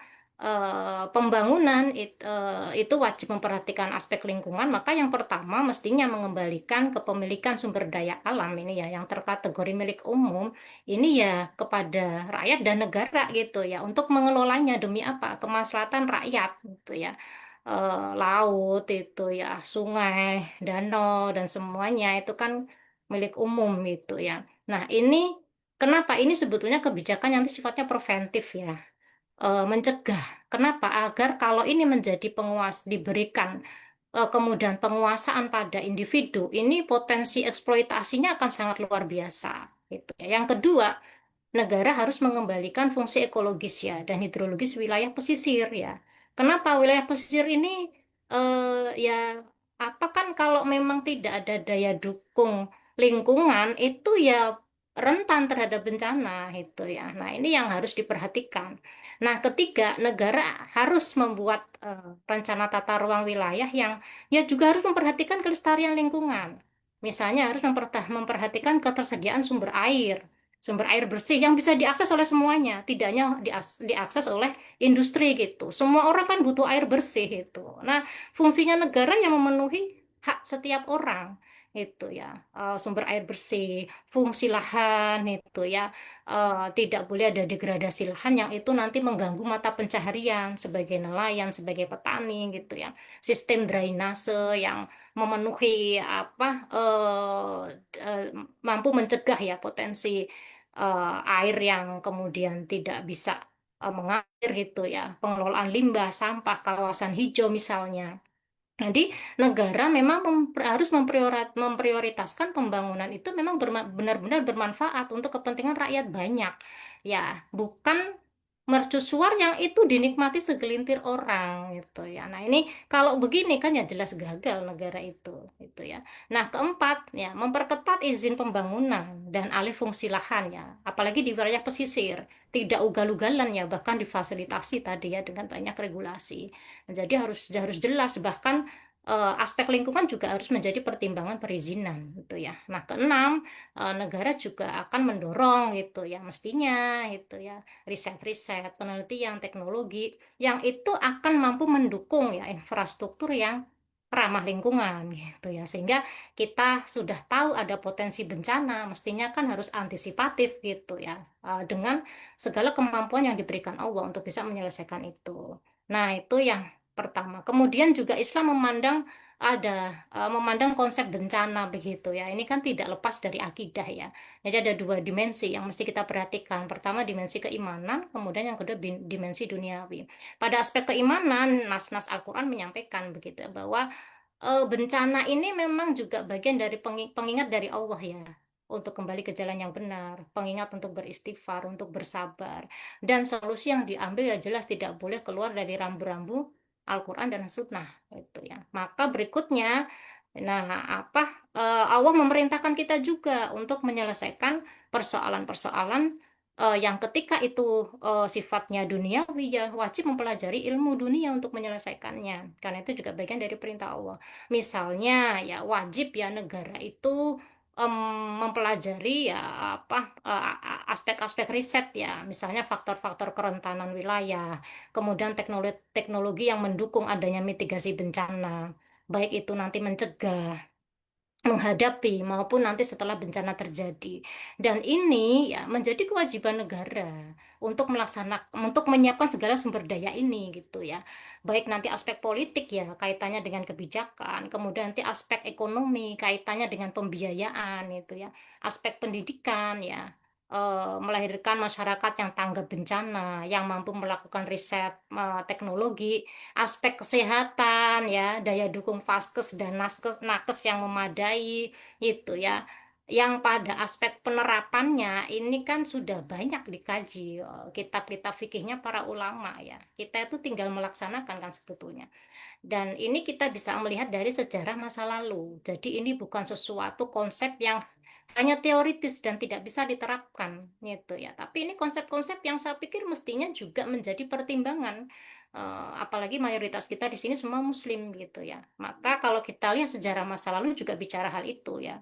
itu wajib memperhatikan aspek lingkungan. Maka yang pertama mestinya mengembalikan kepemilikan sumber daya alam ini ya, yang terkategori milik umum, ini ya kepada rakyat dan negara gitu ya, untuk mengelolanya demi apa? Kemaslahatan rakyat gitu ya. Laut itu ya, sungai, danau dan semuanya itu kan milik umum gitu ya. Nah, ini kenapa ini sebetulnya kebijakan yang sifatnya preventif ya, mencegah. Kenapa? Agar kalau ini menjadi diberikan kemudian penguasaan pada individu, ini potensi eksploitasinya akan sangat luar biasa. Gitu ya. Yang kedua, negara harus mengembalikan fungsi ekologis ya dan hidrologis wilayah pesisir ya. Kenapa wilayah pesisir ini ya apa kan kalau memang tidak ada daya dukung lingkungan itu ya rentan terhadap bencana itu ya. Nah, ini yang harus diperhatikan. Nah, ketiga, negara harus membuat rencana tata ruang wilayah yang ya juga harus memperhatikan kelestarian lingkungan. Misalnya harus memperhatikan ketersediaan sumber air bersih yang bisa diakses oleh semuanya, tidak hanya diakses oleh industri gitu. Semua orang kan butuh air bersih itu. Nah, fungsinya negara yang memenuhi hak setiap orang itu ya. Sumber air bersih, fungsi lahan itu ya. Tidak boleh ada degradasi lahan yang itu nanti mengganggu mata pencaharian sebagai nelayan, sebagai petani gitu ya. Sistem drainase yang memenuhi mampu mencegah ya potensi air yang kemudian tidak bisa mengalir gitu ya, pengelolaan limbah, sampah, kawasan hijau misalnya. Jadi negara memang harus memprioritaskan pembangunan itu memang benar-benar bermanfaat untuk kepentingan rakyat banyak. Ya, bukan mercusuar yang itu dinikmati segelintir orang gitu ya. Nah, ini kalau begini kan ya jelas gagal negara itu ya. Nah, keempat ya memperketat izin pembangunan dan alih fungsi lahan ya, apalagi di wilayah pesisir. Tidak ugal-ugalan ya, bahkan difasilitasi tadi ya dengan banyak regulasi. Jadi harus jelas bahkan aspek lingkungan juga harus menjadi pertimbangan perizinan gitu ya. Nah, keenam, negara juga akan mendorong gitu ya mestinya itu ya riset-riset, penelitian, teknologi yang itu akan mampu mendukung ya infrastruktur yang ramah lingkungan gitu ya. Sehingga kita sudah tahu ada potensi bencana, mestinya kan harus antisipatif gitu ya. Dengan segala kemampuan yang diberikan Allah untuk bisa menyelesaikan itu. Nah, itu yang pertama. Kemudian juga Islam memandang konsep bencana begitu ya. Ini kan tidak lepas dari akidah ya. Jadi ada dua dimensi yang mesti kita perhatikan. Pertama dimensi keimanan, kemudian yang kedua dimensi duniawi. Pada aspek keimanan, nas-nas Al-Qur'an menyampaikan begitu ya, bahwa bencana ini memang juga bagian dari pengingat dari Allah ya. Untuk kembali ke jalan yang benar, pengingat untuk beristighfar, untuk bersabar, dan solusi yang diambil ya jelas tidak boleh keluar dari rambu-rambu Al-Quran dan Sunnah itu ya. Maka berikutnya, nah Allah memerintahkan kita juga untuk menyelesaikan persoalan-persoalan yang ketika itu sifatnya duniawi ya wajib mempelajari ilmu dunia untuk menyelesaikannya. Karena itu juga bagian dari perintah Allah. Misalnya ya wajib ya negara itu em, mempelajari ya aspek-aspek riset ya, misalnya faktor-faktor kerentanan wilayah, kemudian teknologi yang mendukung adanya mitigasi bencana, baik itu nanti mencegah menghadapi maupun nanti setelah bencana terjadi. Dan ini ya menjadi kewajiban negara untuk menyiapkan segala sumber daya ini gitu ya. Baik nanti aspek politik ya kaitannya dengan kebijakan, kemudian nanti aspek ekonomi kaitannya dengan pembiayaan itu ya. Aspek pendidikan ya, melahirkan masyarakat yang tanggap bencana, yang mampu melakukan riset teknologi, aspek kesehatan ya, daya dukung vaskes dan nakes yang memadai itu ya. Yang pada aspek penerapannya ini kan sudah banyak dikaji kitab-kitab fikihnya para ulama ya. Kita itu tinggal melaksanakan kan sebetulnya. Dan ini kita bisa melihat dari sejarah masa lalu. Jadi ini bukan sesuatu konsep yang hanya teoritis dan tidak bisa diterapkan gitu ya. Tapi ini konsep-konsep yang saya pikir mestinya juga menjadi pertimbangan. Apalagi mayoritas kita di sini semua muslim gitu ya. Maka kalau kita lihat sejarah masa lalu juga bicara hal itu ya.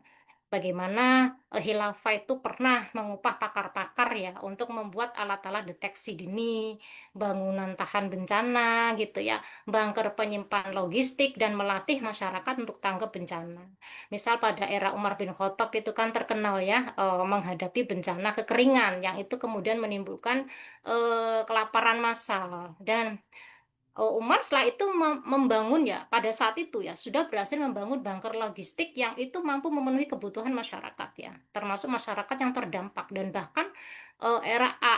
Bagaimana Khilafah itu pernah mengupah pakar-pakar ya untuk membuat alat-alat deteksi dini, bangunan tahan bencana gitu ya, bunker penyimpan logistik dan melatih masyarakat untuk tanggap bencana. Misal pada era Umar bin Khattab itu kan terkenal ya menghadapi bencana kekeringan yang itu kemudian menimbulkan kelaparan massal dan Umar setelah itu membangun ya pada saat itu ya sudah berhasil membangun bunker logistik yang itu mampu memenuhi kebutuhan masyarakat ya termasuk masyarakat yang terdampak dan bahkan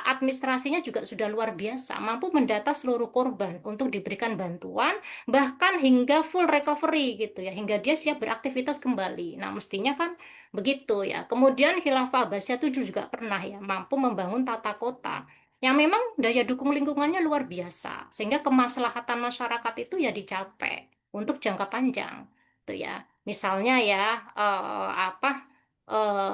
administrasinya juga sudah luar biasa mampu mendata seluruh korban untuk diberikan bantuan bahkan hingga full recovery gitu ya hingga dia siap beraktivitas kembali. Nah mestinya kan begitu ya. Kemudian Khilafah Abbasiyah itu juga pernah ya mampu membangun tata kota yang memang daya dukung lingkungannya luar biasa sehingga kemaslahatan masyarakat itu ya dicapai untuk jangka panjang tuh ya misalnya ya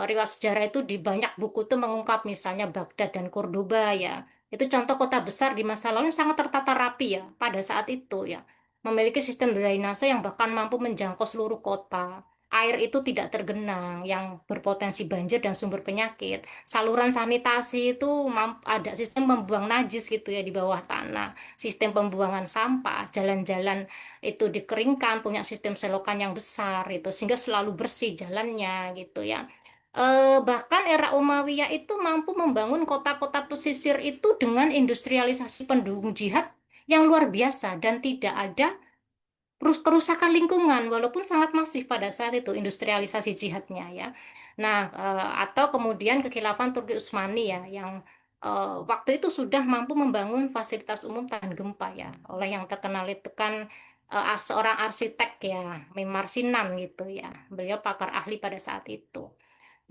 riwayat sejarah itu di banyak buku tuh mengungkap misalnya Baghdad dan Cordoba ya itu contoh kota besar di masa lalu yang sangat tertata rapi ya pada saat itu ya memiliki sistem drainase yang bahkan mampu menjangkau seluruh kota. Air itu tidak tergenang, yang berpotensi banjir dan sumber penyakit. Saluran sanitasi itu ada sistem pembuang najis gitu ya di bawah tanah, sistem pembuangan sampah, jalan-jalan itu dikeringkan, punya sistem selokan yang besar itu sehingga selalu bersih jalannya gitu ya. Bahkan era Umayyah itu mampu membangun kota-kota pesisir itu dengan industrialisasi pendukung jihad yang luar biasa dan tidak ada kerusakan lingkungan walaupun sangat masif pada saat itu industrialisasi jihadnya ya. Nah, atau kemudian kekhilafan Turki Utsmani ya yang waktu itu sudah mampu membangun fasilitas umum tahan gempa ya. Oleh yang terkenal itu kan seorang arsitek ya, Memar Sinan gitu ya. Beliau pakar ahli pada saat itu.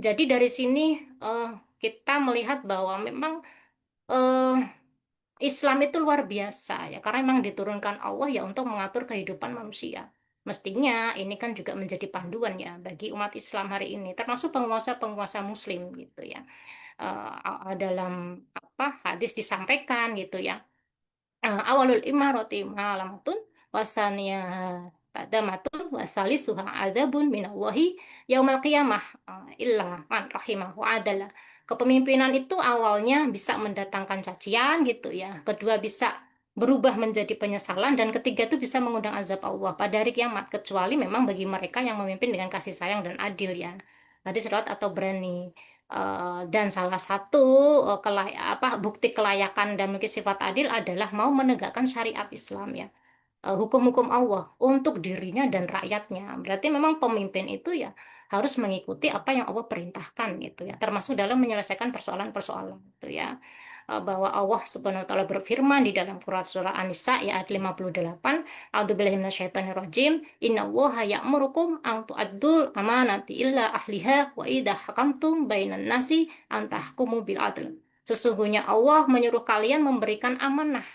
Jadi dari sini eh, kita melihat bahwa memang eh, Islam itu luar biasa ya, karena memang diturunkan Allah ya untuk mengatur kehidupan manusia. Mestinya ini kan juga menjadi panduan ya bagi umat Islam hari ini, termasuk penguasa-penguasa Muslim gitu ya. Dalam apa hadis disampaikan gitu ya awalul imarati ma'alamatun wasaniya tadamatun wasalisuha azabun minallahi yaumal qiyamah illa man rahimahu adala. Kepemimpinan itu awalnya bisa mendatangkan cacian gitu ya. Kedua bisa berubah menjadi penyesalan dan ketiga itu bisa mengundang azab Allah pada hari kiamat kecuali memang bagi mereka yang memimpin dengan kasih sayang dan adil ya. Hadis riwayat atau berani. Dan salah satu bukti kelayakan dan memiliki sifat adil adalah mau menegakkan syariat Islam ya hukum-hukum Allah untuk dirinya dan rakyatnya. Berarti memang pemimpin itu ya harus mengikuti apa yang Allah perintahkan gitu ya, termasuk dalam menyelesaikan persoalan-persoalan gitu ya. Bahwa Allah Subhanahu wa taala berfirman di dalam Quran surah An-Nisa ayat 58, A'udzubillahi minasyaitonirrajim, innallaha ya'murukum an tu'addul amanati illa ahliha wa idza hakamtum bainan nasi an tahkumu bil adl. Sesungguhnya Allah menyuruh kalian memberikan amanah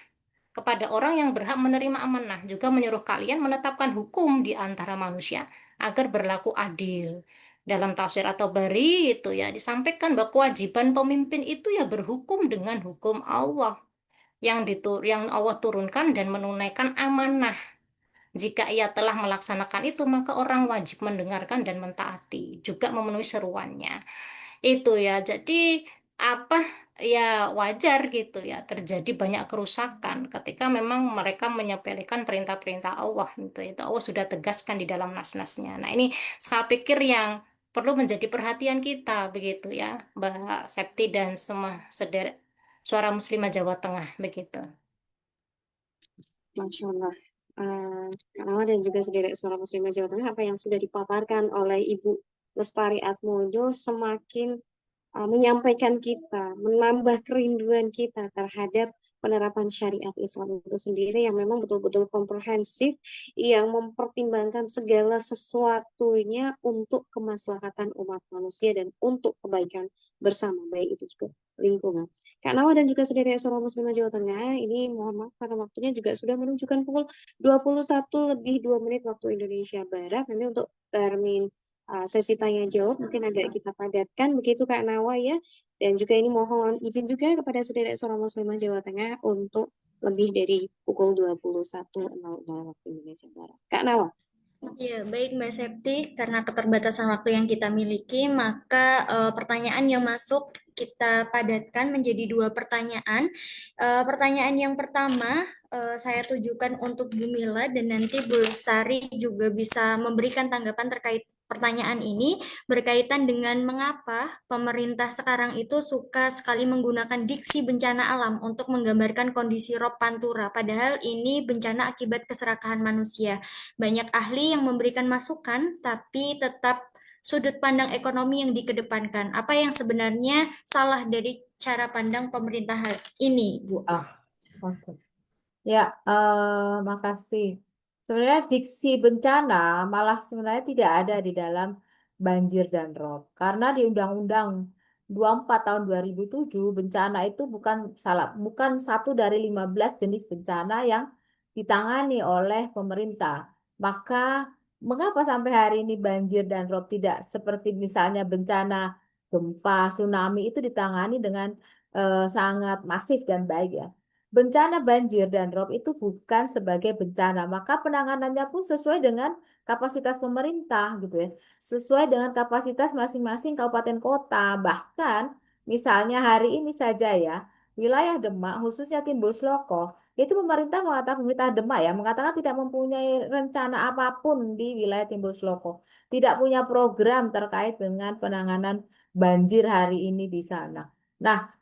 kepada orang yang berhak menerima amanah, juga menyuruh kalian menetapkan hukum di antara manusia agar berlaku adil. Dalam tafsir atau bari itu ya disampaikan bahwa kewajiban pemimpin itu ya berhukum dengan hukum Allah yang Allah turunkan dan menunaikan amanah. Jika ia telah melaksanakan itu, maka orang wajib mendengarkan dan mentaati, juga memenuhi seruannya. Itu ya. Jadi apa ya wajar gitu ya terjadi banyak kerusakan ketika memang mereka menyepelekan perintah-perintah Allah gitu. Itu Allah sudah tegaskan di dalam nas-nasnya. Nah, ini saya pikir yang perlu menjadi perhatian kita begitu ya, Mbak Septi dan semua sedherek suara muslimah Jawa Tengah begitu. Masya Allah. Kak Nawa dan juga sedherek suara muslimah Jawa Tengah, apa yang sudah dipaparkan oleh Ibu Lestari Atmojo semakin menyampaikan kita, menambah kerinduan kita terhadap penerapan syariat Islam itu sendiri yang memang betul-betul komprehensif, yang mempertimbangkan segala sesuatunya untuk kemaslahatan umat manusia dan untuk kebaikan bersama, baik itu juga lingkungan. Kak Nawa dan juga sedherek suara muslimah Jawa Tengah, ini mohon maaf karena waktunya juga sudah menunjukkan pukul 21 lebih 2 menit waktu Indonesia Barat. Nanti untuk termin sesi tanya jawab mungkin agak kita padatkan begitu Kak Nawa ya. Dan juga ini mohon izin juga kepada sedherek suara muslimah Jawa Tengah untuk lebih dari pukul 21.00 waktu Indonesia Barat. Kak Nawa. Ya, baik Mbak Septi, karena keterbatasan waktu yang kita miliki, maka pertanyaan yang masuk kita padatkan menjadi 2 pertanyaan. Pertanyaan yang pertama saya tujukan untuk Bu Mila dan nanti Bu Lestari juga bisa memberikan tanggapan terkait pertanyaan ini berkaitan dengan mengapa pemerintah sekarang itu suka sekali menggunakan diksi bencana alam untuk menggambarkan kondisi rob pantura, padahal ini bencana akibat keserakahan manusia. Banyak ahli yang memberikan masukan, tapi tetap sudut pandang ekonomi yang dikedepankan. Apa yang sebenarnya salah dari cara pandang pemerintah ini, Bu? Oke. Ya, makasih. Sebenarnya diksi bencana malah sebenarnya tidak ada di dalam banjir dan rob. Karena di Undang-Undang 24 tahun 2007 bencana itu bukan satu dari 15 jenis bencana yang ditangani oleh pemerintah. Maka mengapa sampai hari ini banjir dan rob tidak seperti misalnya bencana gempa, tsunami itu ditangani dengan sangat masif dan baik ya. Bencana banjir dan rob itu bukan sebagai bencana, maka penanganannya pun sesuai dengan kapasitas pemerintah gitu ya, sesuai dengan kapasitas masing-masing kabupaten kota. Bahkan misalnya hari ini saja ya, wilayah Demak khususnya Timbul Sloko, itu pemerintah Demak ya mengatakan tidak mempunyai rencana apapun di wilayah Timbul Sloko, tidak punya program terkait dengan penanganan banjir hari ini di sana. Nah,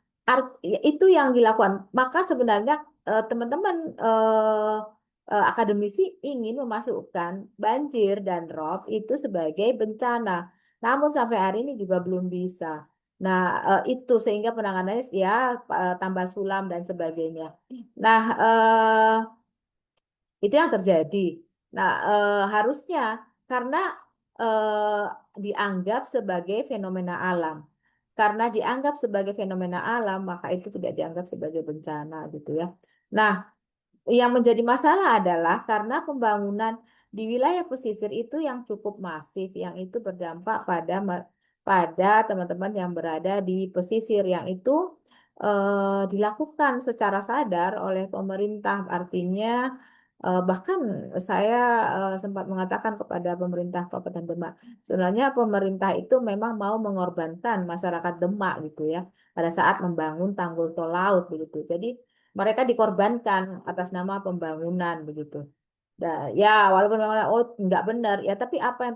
itu yang dilakukan. Maka sebenarnya teman-teman akademisi ingin memasukkan banjir dan rob itu sebagai bencana. Namun sampai hari ini juga belum bisa. Nah, itu sehingga penanganannya ya tambah sulam dan sebagainya. Nah, itu yang terjadi. Nah, harusnya karena eh, dianggap sebagai fenomena alam. Karena dianggap sebagai fenomena alam, maka itu tidak dianggap sebagai bencana gitu ya. Nah, yang menjadi masalah adalah karena pembangunan di wilayah pesisir itu yang cukup masif, yang itu berdampak pada teman-teman yang berada di pesisir, yang itu dilakukan secara sadar oleh pemerintah. Artinya bahkan saya sempat mengatakan kepada pemerintah Kabupaten Demak, sebenarnya pemerintah itu memang mau mengorbankan masyarakat Demak gitu ya, pada saat membangun tanggul tol laut begitu. Jadi mereka dikorbankan atas nama pembangunan begitu. Nah, ya walaupun memang nggak benar ya, tapi apa yang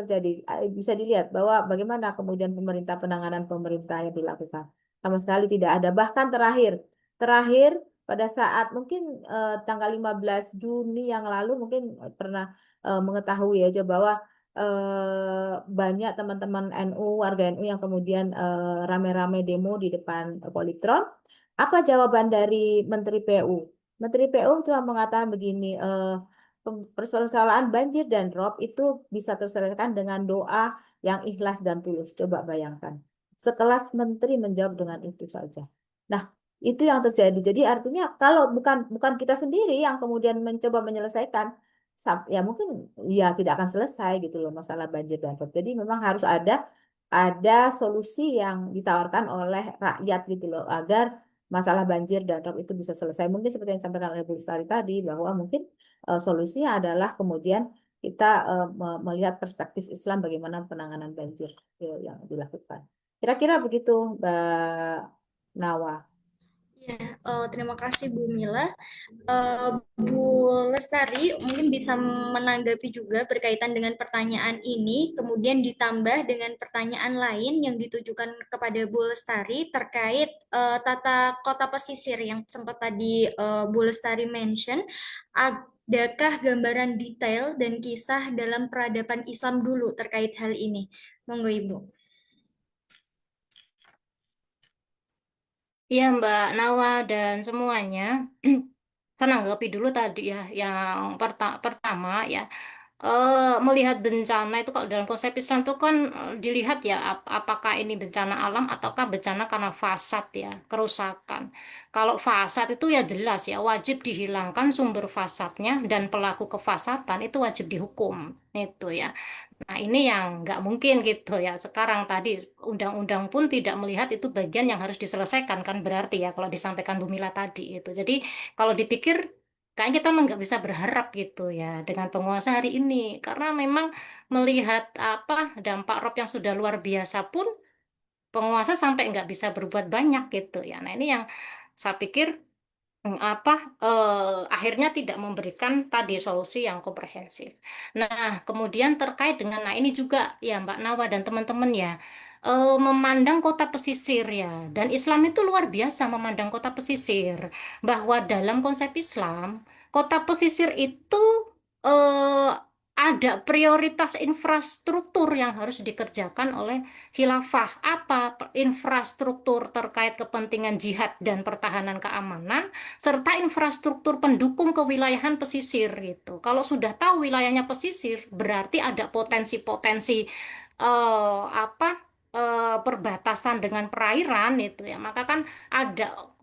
terjadi. Bisa dilihat bahwa bagaimana kemudian penanganan pemerintah yang dilakukan sama sekali tidak ada. Bahkan terakhir pada saat mungkin tanggal 15 Juni yang lalu mungkin pernah mengetahui aja bahwa banyak teman-teman NU, warga NU yang kemudian rame-rame demo di depan Polytron. Apa jawaban dari Menteri PU? Menteri PU cuma mengatakan begini, persoalan banjir dan rob itu bisa terselesaikan dengan doa yang ikhlas dan tulus. Coba bayangkan, sekelas menteri menjawab dengan itu saja. Nah, itu yang terjadi. Jadi artinya kalau bukan kita sendiri yang kemudian mencoba menyelesaikan, ya mungkin ya tidak akan selesai gitu loh masalah banjir dan rob. Jadi memang harus ada solusi yang ditawarkan oleh rakyat gitu loh agar masalah banjir dan rob itu bisa selesai. Mungkin seperti yang disampaikan oleh Bu Lestari tadi bahwa mungkin solusinya adalah kemudian kita melihat perspektif Islam bagaimana penanganan banjir yang dilakukan. Kira-kira begitu, Mbak Nawa. Ya, terima kasih Bu Mila. Bu Lestari mungkin bisa menanggapi juga berkaitan dengan pertanyaan ini, kemudian ditambah dengan pertanyaan lain yang ditujukan kepada Bu Lestari terkait tata kota pesisir yang sempat tadi Bu Lestari mention. Adakah gambaran detail dan kisah dalam peradaban Islam dulu terkait hal ini? Monggo Ibu. Iya Mbak Nawa dan semuanya. Saya nanggapi dulu tadi ya, yang pertama ya, melihat bencana itu kalau dalam konsep Islam itu kan dilihat ya apakah ini bencana alam ataukah bencana karena fasad ya, kerusakan. Kalau fasad itu ya jelas ya wajib dihilangkan sumber fasadnya dan pelaku kefasadan itu wajib dihukum itu ya. Nah, ini yang nggak mungkin gitu ya. Sekarang tadi undang-undang pun tidak melihat itu bagian yang harus diselesaikan kan berarti ya kalau disampaikan Bu Mila tadi itu. Jadi kalau dipikir kayaknya kita memang nggak bisa berharap gitu ya dengan penguasa hari ini karena memang melihat apa dampak rob yang sudah luar biasa pun penguasa sampai nggak bisa berbuat banyak gitu ya. Nah, ini yang saya pikir apa akhirnya tidak memberikan tadi solusi yang komprehensif. Nah, kemudian terkait dengan nah ini juga ya Mbak Nawa dan teman-teman ya memandang kota pesisir ya dan Islam itu luar biasa memandang kota pesisir bahwa dalam konsep Islam kota pesisir itu eh, ada prioritas infrastruktur yang harus dikerjakan oleh khilafah. Apa infrastruktur terkait kepentingan jihad dan pertahanan keamanan serta infrastruktur pendukung kewilayahan pesisir gitu. Kalau sudah tahu wilayahnya pesisir, berarti ada potensi-potensi apa perbatasan dengan perairan itu ya. Maka kan ada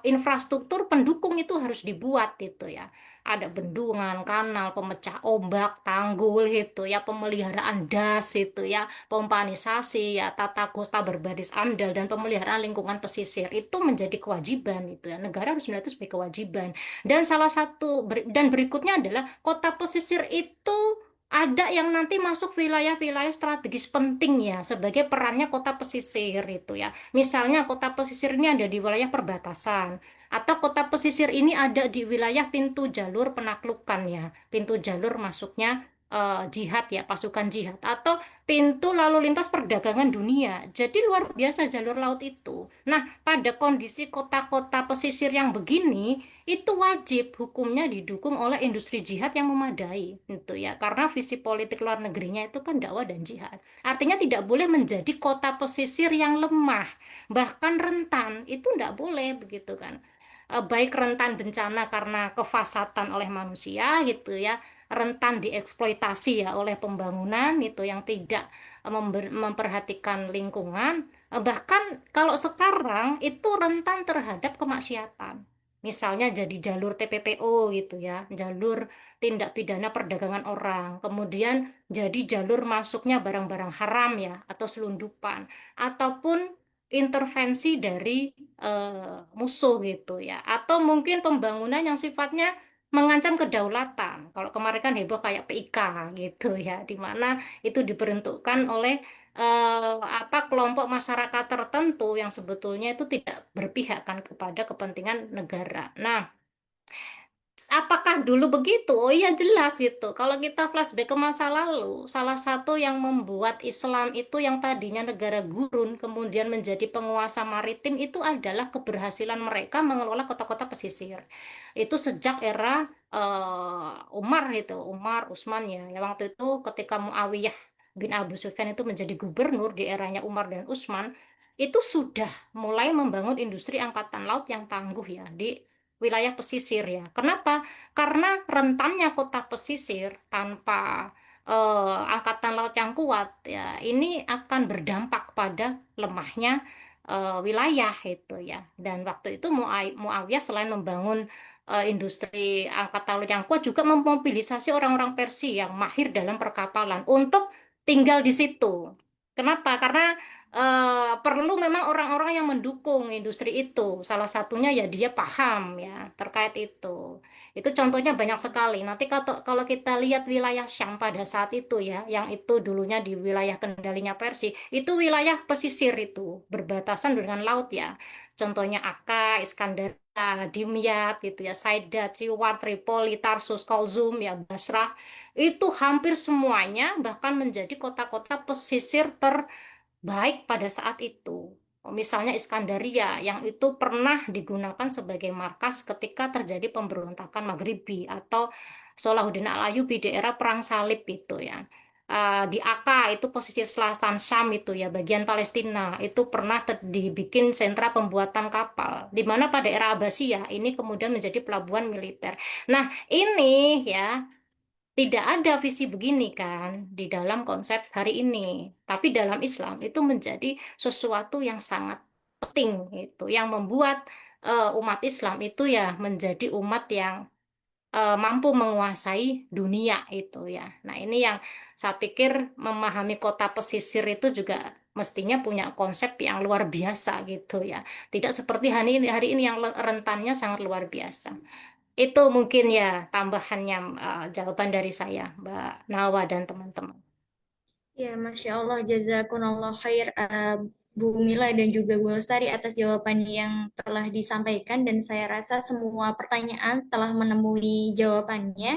infrastruktur pendukung itu harus dibuat gitu ya. Ada bendungan, kanal, pemecah ombak, tanggul gitu ya, pemeliharaan das itu ya, pompanisasi ya, tata kota berbasis AMDAL dan pemeliharaan lingkungan pesisir itu menjadi kewajiban itu ya. Negara harus melihat itu sebagai kewajiban. Dan salah satu dan berikutnya adalah kota pesisir itu ada yang nanti masuk wilayah-wilayah strategis penting ya sebagai perannya kota pesisir itu ya. Misalnya kota pesisir ini ada di wilayah perbatasan atau kota pesisir ini ada di wilayah pintu jalur penaklukan ya, pintu jalur masuknya jihad ya, pasukan jihad atau pintu lalu lintas perdagangan dunia. Jadi luar biasa jalur laut itu. Nah, pada kondisi kota-kota pesisir yang begini, itu wajib hukumnya didukung oleh industri jihad yang memadai, gitu ya. Karena visi politik luar negerinya itu kan dakwah dan jihad. Artinya tidak boleh menjadi kota pesisir yang lemah, bahkan rentan. Itu tidak boleh begitu kan. Baik rentan bencana karena kefasatan oleh manusia gitu ya, rentan dieksploitasi ya oleh pembangunan itu yang tidak memperhatikan lingkungan. Bahkan kalau sekarang itu rentan terhadap kemaksiatan. Misalnya jadi jalur TPPO gitu ya, jalur tindak pidana perdagangan orang. Kemudian jadi jalur masuknya barang-barang haram ya, atau selundupan. Ataupun intervensi dari musuh gitu ya. Atau mungkin pembangunan yang sifatnya mengancam kedaulatan. Kalau kemarin kan heboh kayak PIK gitu ya, di mana itu diperuntukkan oleh apa kelompok masyarakat tertentu yang sebetulnya itu tidak berpihak kan kepada kepentingan negara. Nah, apakah dulu begitu? Oh iya jelas gitu. Kalau kita flashback ke masa lalu, salah satu yang membuat Islam itu yang tadinya negara gurun kemudian menjadi penguasa maritim itu adalah keberhasilan mereka mengelola kota-kota pesisir. Itu sejak era Umar itu, Umar Utsman ya. Ya waktu itu ketika Muawiyah bin Abu Sufyan itu menjadi gubernur di eranya Umar dan Utsman, itu sudah mulai membangun industri angkatan laut yang tangguh ya di wilayah pesisir ya. Kenapa? Karena rentannya kota pesisir tanpa angkatan laut yang kuat ya, ini akan berdampak pada lemahnya wilayah itu ya. Dan waktu itu Muawiyah selain membangun industri angkatan laut yang kuat juga memobilisasi orang-orang Persia yang mahir dalam perkapalan untuk tinggal di situ. Kenapa? Karena perlu memang orang-orang yang mendukung industri itu. Salah satunya ya dia paham ya terkait itu. Itu contohnya banyak sekali. Nanti kalau kita lihat wilayah Syam pada saat itu ya, yang itu dulunya di wilayah kendalinya Persia, itu wilayah pesisir itu, berbatasan dengan laut ya. Contohnya Akka, Iskandar, Dimyat gitu ya, Saidat, Siwar, Tripoli, Tarsus, Kulzum ya, Basrah. Itu hampir semuanya bahkan menjadi kota-kota pesisir baik pada saat itu. Misalnya Iskandaria yang itu pernah digunakan sebagai markas ketika terjadi pemberontakan Maghribi atau Salahuddin Al-Ayyubi di era Perang Salib itu ya. Di Akka itu posisi selatan Syam itu ya, bagian Palestina itu pernah dibikin sentra pembuatan kapal, di mana pada era Abbasiyah ini kemudian menjadi pelabuhan militer. Nah, ini ya tidak ada visi begini kan di dalam konsep hari ini. Tapi dalam Islam itu menjadi sesuatu yang sangat penting itu, yang membuat umat Islam itu ya menjadi umat yang mampu menguasai dunia itu ya. Nah, ini yang saya pikir memahami kota pesisir itu juga mestinya punya konsep yang luar biasa gitu ya. Tidak seperti hari ini yang rentannya sangat luar biasa. Itu mungkin ya tambahannya, jawaban dari saya, Mbak Nawa dan teman-teman. Ya, Masya Allah, jazakumullah khair, Bu Mila dan juga Bu Lestari atas jawaban yang telah disampaikan, dan saya rasa semua pertanyaan telah menemui jawabannya.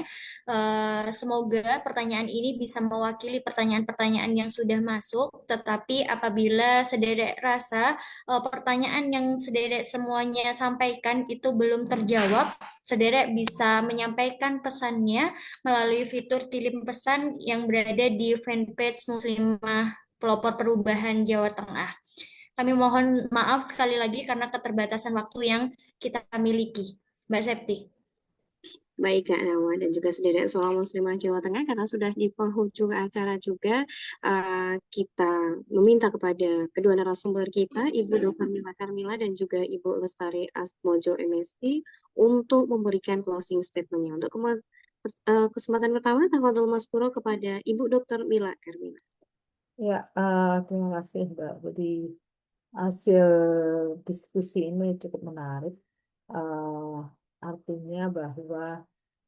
Semoga pertanyaan ini bisa mewakili pertanyaan-pertanyaan yang sudah masuk, tetapi apabila sederek rasa pertanyaan yang sederek semuanya sampaikan itu belum terjawab, sederek bisa menyampaikan pesannya melalui fitur kirim pesan yang berada di fanpage Muslimah Pelopor Perubahan Jawa Tengah. Kami mohon maaf sekali lagi karena keterbatasan waktu yang kita miliki. Mbak Septi. Baik Kak Nawa dan juga sedherek Sholat Muslimah Jawa Tengah, karena sudah di penghujung acara juga, kita meminta kepada kedua narasumber kita, Ibu Dr. Mila Karmila dan juga Ibu Lestari Atmojo MSc, untuk memberikan closing statement-nya. Untuk kesempatan pertama, tafadhol Maskuro kepada Ibu Dr. Mila Karmila. Ya, terima kasih Mbak Budi. Hasil diskusi ini cukup menarik. Eh, Artinya bahwa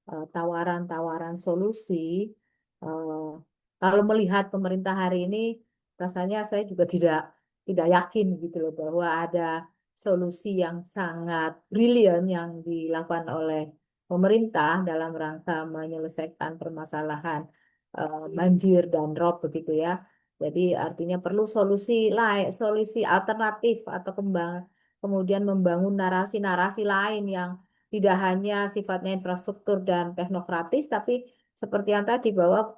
tawaran-tawaran solusi, eh, kalau melihat pemerintah hari ini, rasanya saya juga tidak yakin gitu loh bahwa ada solusi yang sangat brilian yang dilakukan oleh pemerintah dalam rangka menyelesaikan permasalahan banjir dan rob begitu ya. Jadi artinya perlu solusi lain, solusi alternatif atau kemudian membangun narasi-narasi lain yang tidak hanya sifatnya infrastruktur dan teknokratis, tapi seperti yang tadi bahwa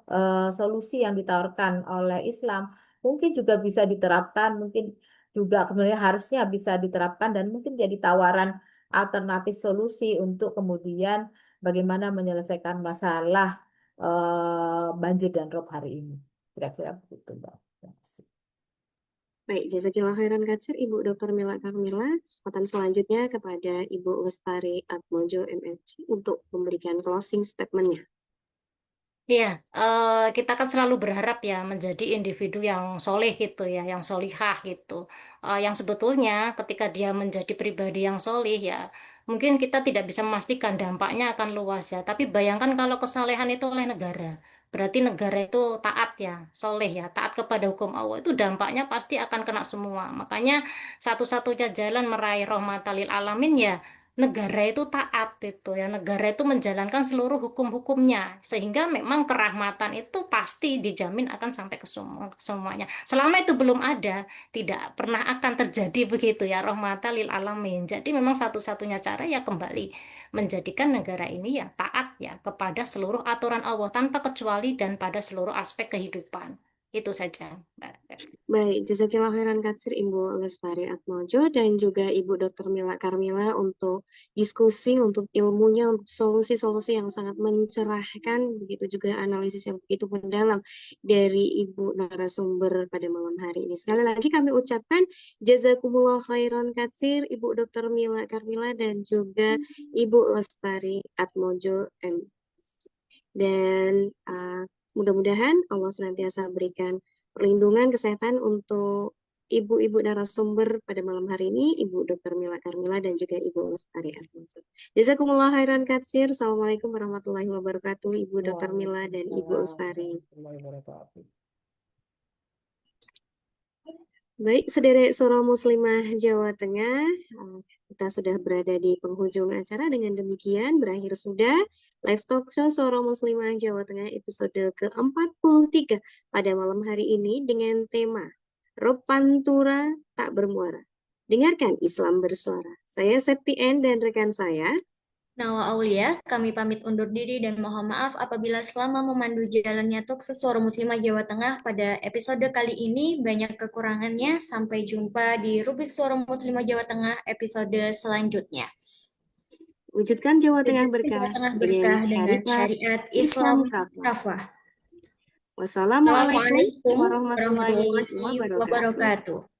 solusi yang ditawarkan oleh Islam mungkin juga bisa diterapkan, mungkin juga kemudian harusnya bisa diterapkan dan mungkin jadi tawaran alternatif solusi untuk kemudian bagaimana menyelesaikan masalah banjir dan rob hari ini. Kira-kira begitu, Mbak. Terima kasih. Baik, jazakillah khairan katsir Ibu Dr. Mila Karmila. Kesempatan selanjutnya kepada Ibu Lestari Atmojo MSc untuk memberikan closing statement-nya. Iya, kita kan selalu berharap ya menjadi individu yang soleh gitu ya, yang solihah gitu. Yang sebetulnya ketika dia menjadi pribadi yang solih ya, mungkin kita tidak bisa memastikan dampaknya akan luas ya. Tapi bayangkan kalau kesalehan itu oleh negara, berarti negara itu taat ya, soleh ya, taat kepada hukum Allah, itu dampaknya pasti akan kena semua. Makanya satu-satunya jalan meraih rahmatan lil alamin ya negara itu taat itu ya, negara itu menjalankan seluruh hukum-hukumnya, sehingga memang kerahmatan itu pasti dijamin akan sampai ke semuanya. Selama itu belum ada, tidak pernah akan terjadi begitu ya, rahmatan lil alamin. Jadi memang satu-satunya cara ya kembali menjadikan negara ini ya taat ya kepada seluruh aturan Allah tanpa kecuali dan pada seluruh aspek kehidupan. Itu saja, Mbak. Baik, jazakillah khairan katsir Ibu Lestari Atmojo dan juga Ibu Dr. Mila Karmila untuk diskusi, untuk ilmunya, untuk solusi-solusi yang sangat mencerahkan, begitu juga analisis yang begitu mendalam dari Ibu narasumber pada malam hari ini. Sekali lagi kami ucapkan jazakumullah khairan katsir Ibu Dr. Mila Karmila dan juga Ibu Lestari Atmojo MSc. Dan mudah-mudahan Allah senantiasa berikan perlindungan kesehatan untuk ibu-ibu narasumber pada malam hari ini, Ibu Dr. Mila Karmila dan juga Ibu Lestari Armansyah. Jazakumullah khairan katsir. Assalamualaikum warahmatullahi wabarakatuh, Ibu Dr. Mila dan Ibu Lestari. Baik, sederek Suara Muslimah Jawa Tengah, kita sudah berada di penghujung acara. Dengan demikian berakhir sudah live talk show Suara Muslimah Jawa Tengah episode ke-43 pada malam hari ini dengan tema Rob Pantura Tak Bermuara. Dengarkan Islam bersuara. Saya Septi N dan rekan saya Nawa Aulia, kami pamit undur diri dan mohon maaf apabila selama memandu jalannya Talkshow Suara Muslimah Jawa Tengah pada episode kali ini banyak kekurangannya. Sampai jumpa di rubrik Suara Muslimah Jawa Tengah episode selanjutnya. wujudkan Jawa Tengah Jawa berkah Tengah dengan berkah dengan syariat syariat Islam Islam kafah. kafah. Wassalamualaikum Assalamualaikum warahmatullahi warahmatullahi wabarakatuh. wabarakatuh.